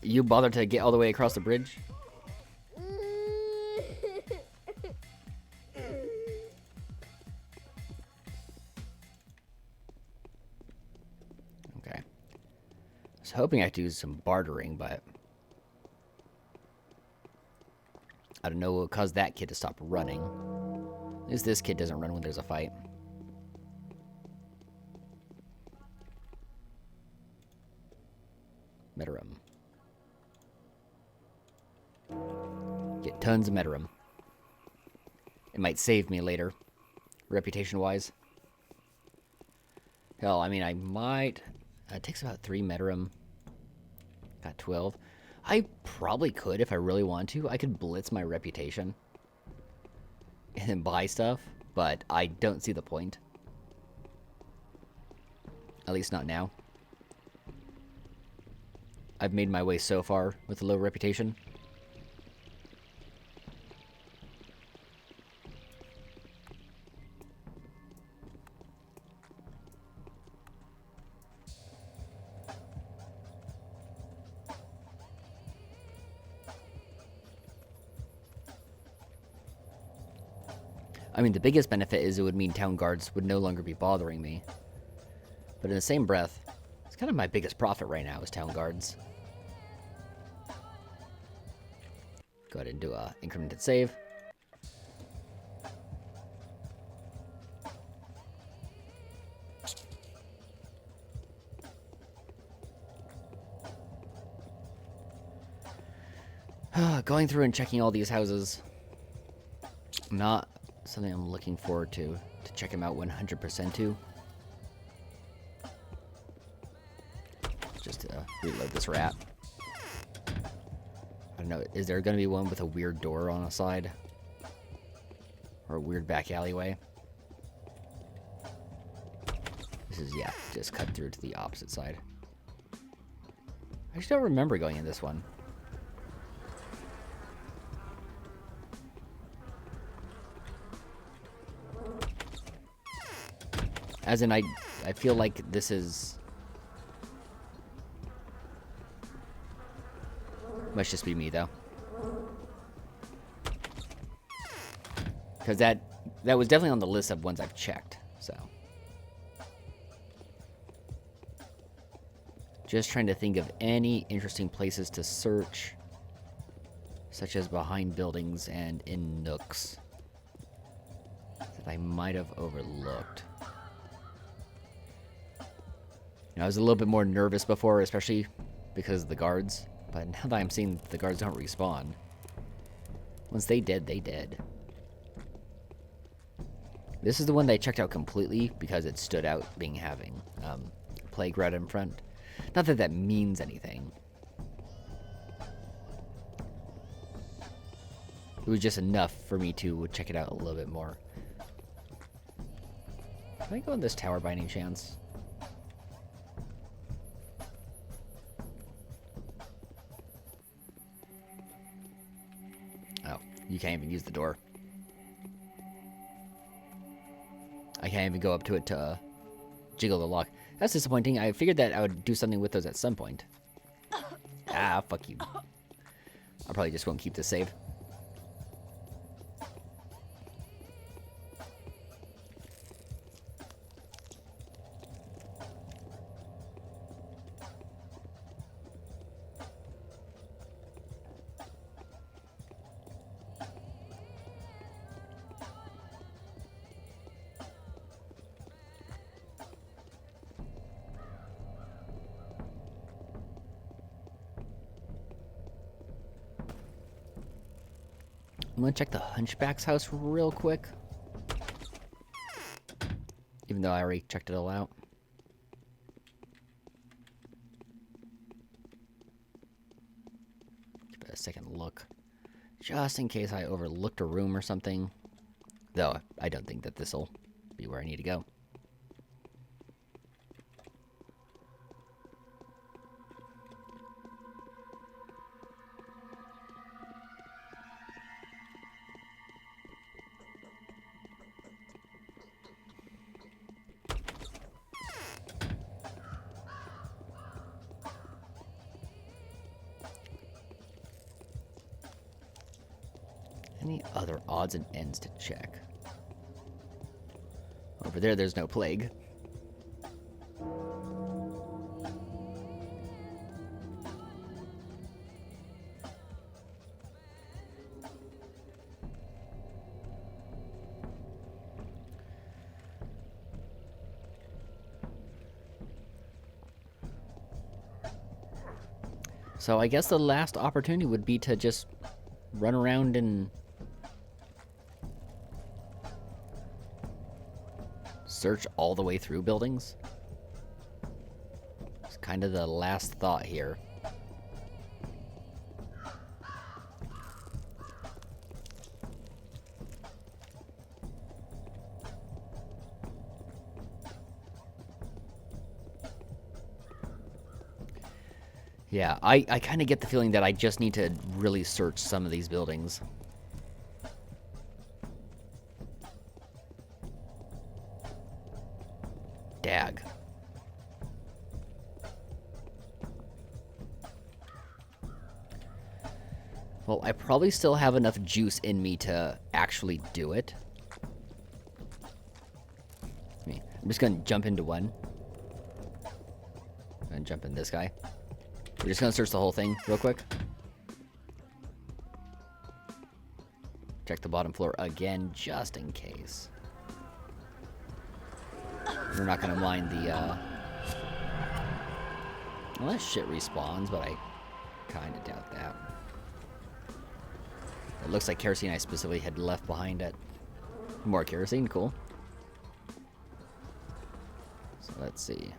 You bothered to get all the way across the bridge? Okay. I was hoping I could do some bartering, but I don't know what caused that kid to stop running. At least this kid doesn't run when there's a fight. Metarum. Get tons of Metarum. It might save me later, reputation-wise. Hell, I mean, I might... it takes about 3 Metarum. Got 12. I probably could, if I really want to. I could blitz my reputation. And then buy stuff, but I don't see the point. At least not now. I've made my way so far with a low reputation. I mean, the biggest benefit is it would mean town guards would no longer be bothering me. But in the same breath, it's kind of my biggest profit right now is town guards. Go ahead and do a incremented save. Going through and checking all these houses, not something I'm looking forward to check them out 100% to. Just to reload this rat. I don't know, is there going to be one with a weird door on a side? Or a weird back alleyway? This is, yeah, just cut through to the opposite side. I just don't remember going in this one. As in, I feel like this is... Must just be me, though. Because that was definitely on the list of ones I've checked, so. Just trying to think of any interesting places to search, such as behind buildings and in nooks, that I might have overlooked. You know, I was a little bit more nervous before, especially because of the guards. But now that I'm seeing the guards don't respawn, Once they did, they did. This is the one that I checked out completely because it stood out being having plague right in front. Not that that means anything. It was just enough for me to check it out a little bit more. Can I go in this tower by any chance? Oh, you can't even use the door. I can't even go up to it to jiggle the lock. That's disappointing. I figured that I would do something with those at some point. Ah, fuck you. I probably just won't keep this save. I'm gonna check the Hunchback's house real quick. Even though I already checked it all out. Give it a second look. Just in case I overlooked a room or something. Though, I don't think that this'll be where I need to go. Any other odds and ends to check? Over there, there's no plague. So I guess the last opportunity would be to just run around and search all the way through buildings. It's kind of the last thought here. Yeah, I kind of get the feeling that I just need to really search some of these buildings. Dag. Well, I probably still have enough juice in me to actually do it. I'm just gonna jump into one. And jump in this guy. We're just gonna search the whole thing real quick. Check the bottom floor again, just in case. We're not gonna mind the, well, that shit respawns, but I kinda doubt that. It looks like kerosene I specifically had left behind it. More kerosene, cool. So let's see.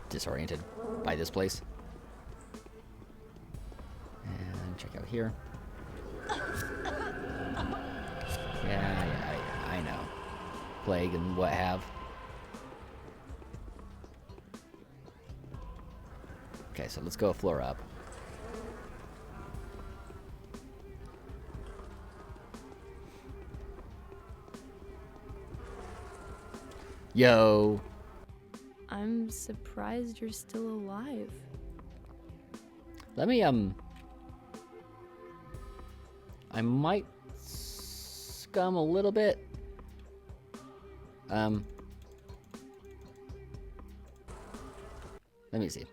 Disoriented by this place. And check out here. Yeah, I know. Plague and what have. Okay, so let's go a floor up. Yo. I'm surprised you're still alive. Let me, I might scum a little bit. Let me see.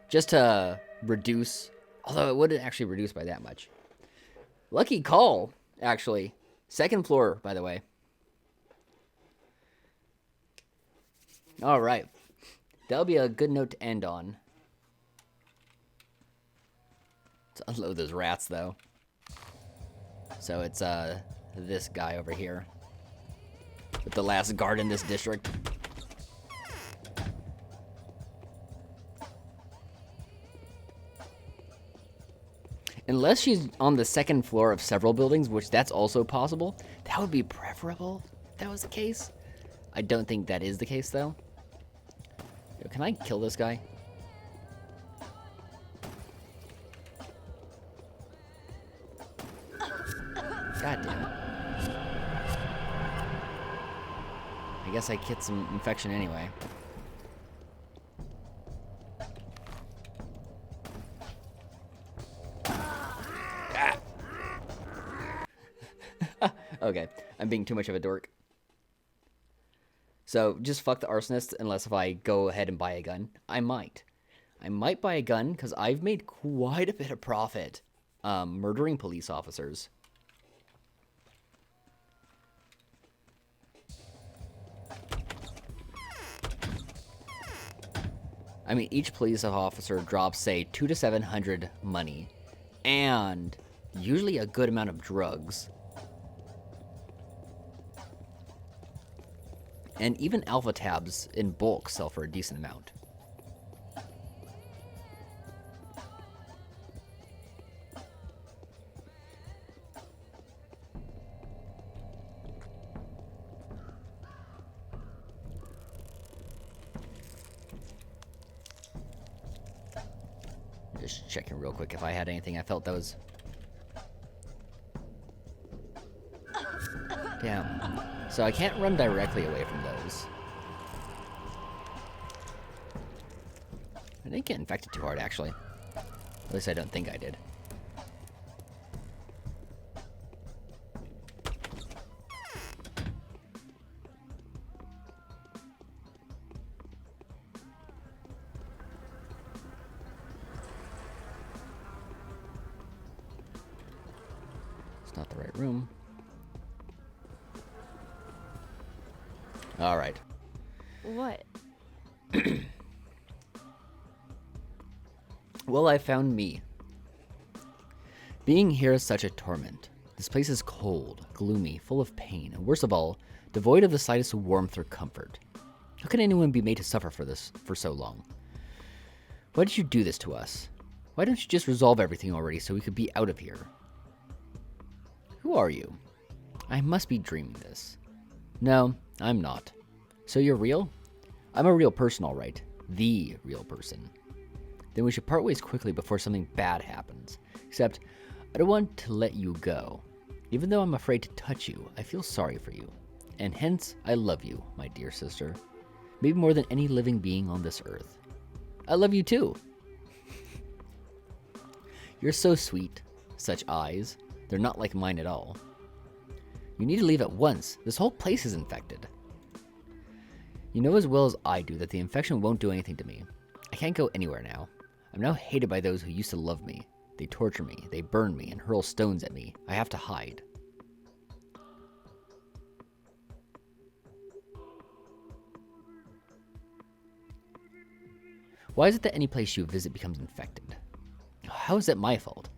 Just to reduce, although it wouldn't actually reduce by that much. Lucky call, actually. Second floor, by the way. All right. That'll be a good note to end on. Let's unload those rats, though. So it's this guy over here. With the last guard in this district. Unless she's on the second floor of several buildings, which that's also possible. That would be preferable if that was the case. I don't think that is the case, though. Yo, can I kill this guy? God damn it. I guess I get some infection anyway. Okay, I'm being too much of a dork. So, just fuck the arsonists unless if I go ahead and buy a gun. I might. I might buy a gun because I've made quite a bit of profit murdering police officers. I mean, each police officer drops, say, 200 to 700 money, and usually a good amount of drugs. And even alpha tabs in bulk sell for a decent amount. Just checking real quick if I had anything I felt that was... Damn. So I can't run directly away from those. I didn't get infected too hard, actually. At least I don't think I did. It's not the right room. All right. What? Well, I found me. Being here is such a torment. This place is cold, gloomy, full of pain, and worst of all, devoid of the slightest warmth or comfort. How can anyone be made to suffer for this for so long? Why did you do this to us? Why don't you just resolve everything already so we could be out of here? Who are you? I must be dreaming this. No, I'm not. So you're real? I'm a real person, all right. The real person. Then we should part ways quickly before something bad happens. Except, I don't want to let you go. Even though I'm afraid to touch you, I feel sorry for you. And hence, I love you, my dear sister. Maybe more than any living being on this earth. I love you too. You're so sweet. Such eyes. They're not like mine at all. You need to leave at once. This whole place is infected. You know as well as I do that the infection won't do anything to me. I can't go anywhere now. I'm now hated by those who used to love me. They torture me, they burn me, and hurl stones at me. I have to hide. Why is it that any place you visit becomes infected? How is it my fault?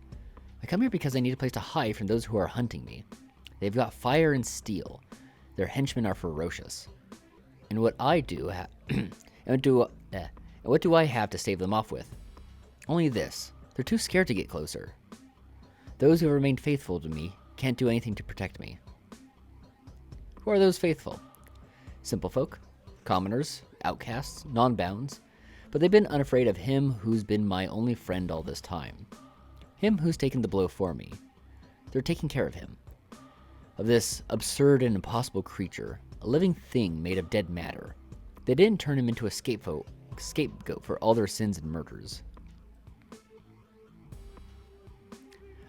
I come here because I need a place to hide from those who are hunting me. They've got fire and steel. Their henchmen are ferocious. And what I do, and what do I have to stave them off with? Only this. They're too scared to get closer. Those who have remained faithful to me can't do anything to protect me. Who are those faithful? Simple folk, commoners, outcasts, non-bounds, but they've been unafraid of him who's been my only friend all this time. Him who's taken the blow for me. They're taking care of him. Of this absurd and impossible creature, a living thing made of dead matter. They didn't turn him into a scapegoat for all their sins and murders.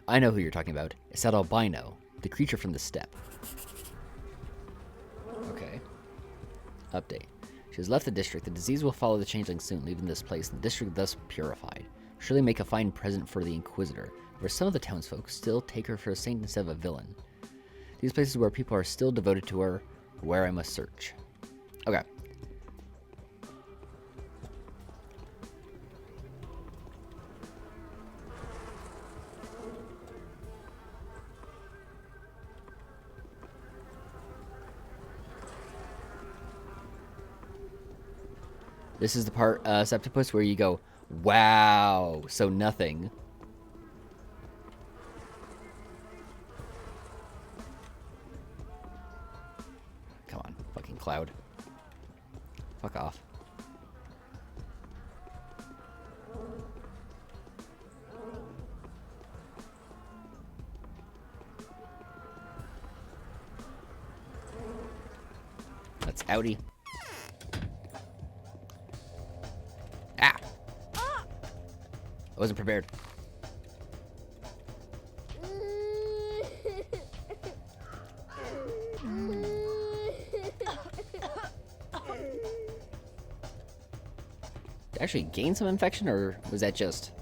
I know who you're talking about. It's that albino, the creature from the steppe. Okay. Update. She has left the district. The disease will follow the changeling soon, leaving this place, and the district thus purified. Surely make a fine present for the Inquisitor, where some of the townsfolk still take her for a saint instead of a villain. These places where people are still devoted to her, where I must search. Okay. This is the part, Septipus, where you go, wow, so nothing. Come on, fucking cloud. Fuck off. That's outie. Ah! I wasn't prepared. Did I actually gain some infection, or was that just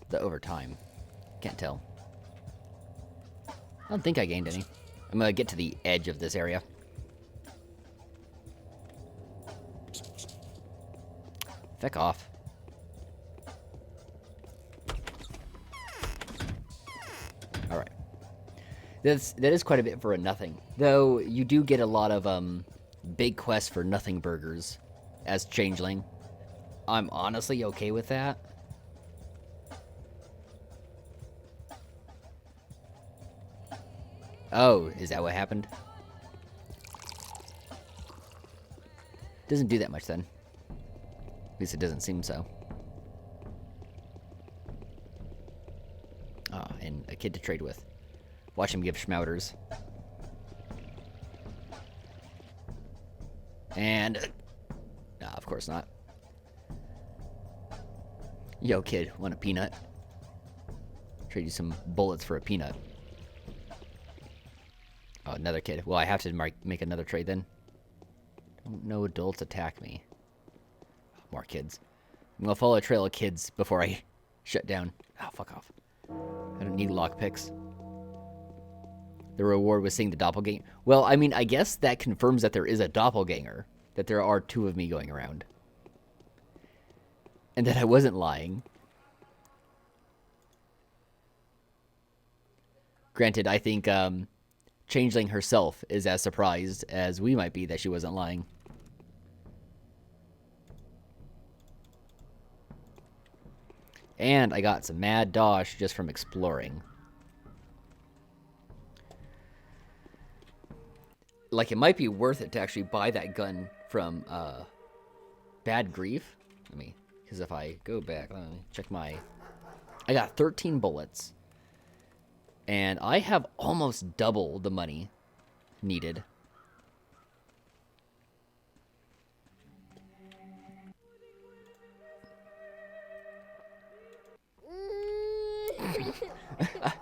the overtime? Can't tell. I don't think I gained any. I'm gonna get to the edge of this area. Feck off. Alright. That is quite a bit for a nothing. Though, you do get a lot of big quests for nothing burgers as Changeling. I'm honestly okay with that. Oh, is that what happened? Doesn't do that much then. At least it doesn't seem so. Ah, and a kid to trade with. Watch him give schmouters. And... nah, of course not. Yo, kid, want a peanut? Trade you some bullets for a peanut. Oh, another kid. Well, I have to make another trade then. Don't no adults attack me. More kids. I'm gonna follow a trail of kids before I shut down. Oh, fuck off. I don't need lockpicks. The reward was seeing the doppelganger. Well, I mean, I guess that confirms that there is a doppelganger. That there are two of me going around. And that I wasn't lying. Granted, I think Changeling herself is as surprised as we might be that she wasn't lying. And I got some mad dosh just from exploring. Like, it might be worth it to actually buy that gun from Bad Grief. Let me, because if I go back, let me check my... I got 13 bullets. And I have almost double the money needed.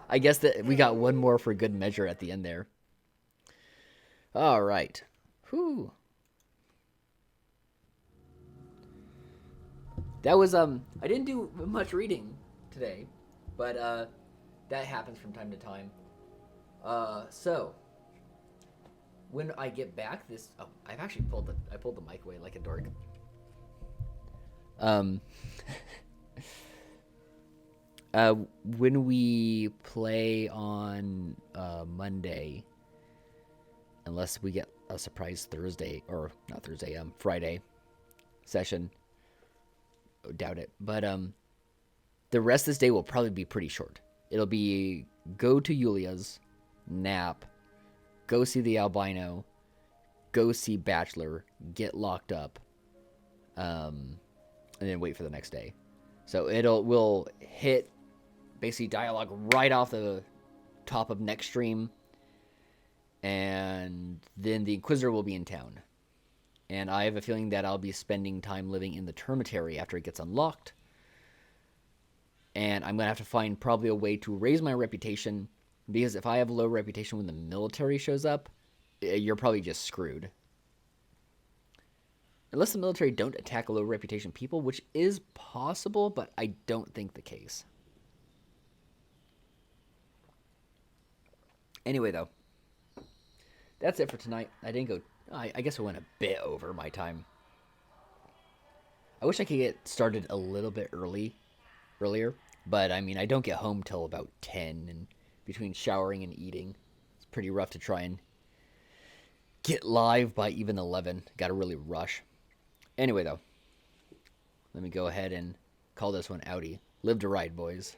I guess that we got one more for good measure at the end there. All right. Whew. That was, I didn't do much reading today, but, that happens from time to time. So, when I get back this... Oh, I've actually pulled the mic away like a dork. When we play on Monday, unless we get a surprise Thursday, or not Thursday, Friday session, doubt it. But the rest of this day will probably be pretty short. It'll be go to Yulia's, nap, go see the albino, go see Bachelor, get locked up, and then wait for the next day. So we'll hit basically dialogue right off the top of next stream, and then the Inquisitor will be in town. And I have a feeling that I'll be spending time living in the Termitary after it gets unlocked. And I'm going to have to find probably a way to raise my reputation, because if I have a low reputation when the military shows up, you're probably just screwed. Unless the military don't attack low reputation people, which is possible, but I don't think the case. Anyway, though, that's it for tonight. I didn't go... I guess I went a bit over my time. I wish I could get started a little bit earlier, but I mean, I don't get home till about 10, and between showering and eating, it's pretty rough to try and get live by even 11. Gotta really rush. Anyway, though, let me go ahead and call this one outie. Live to ride, boys.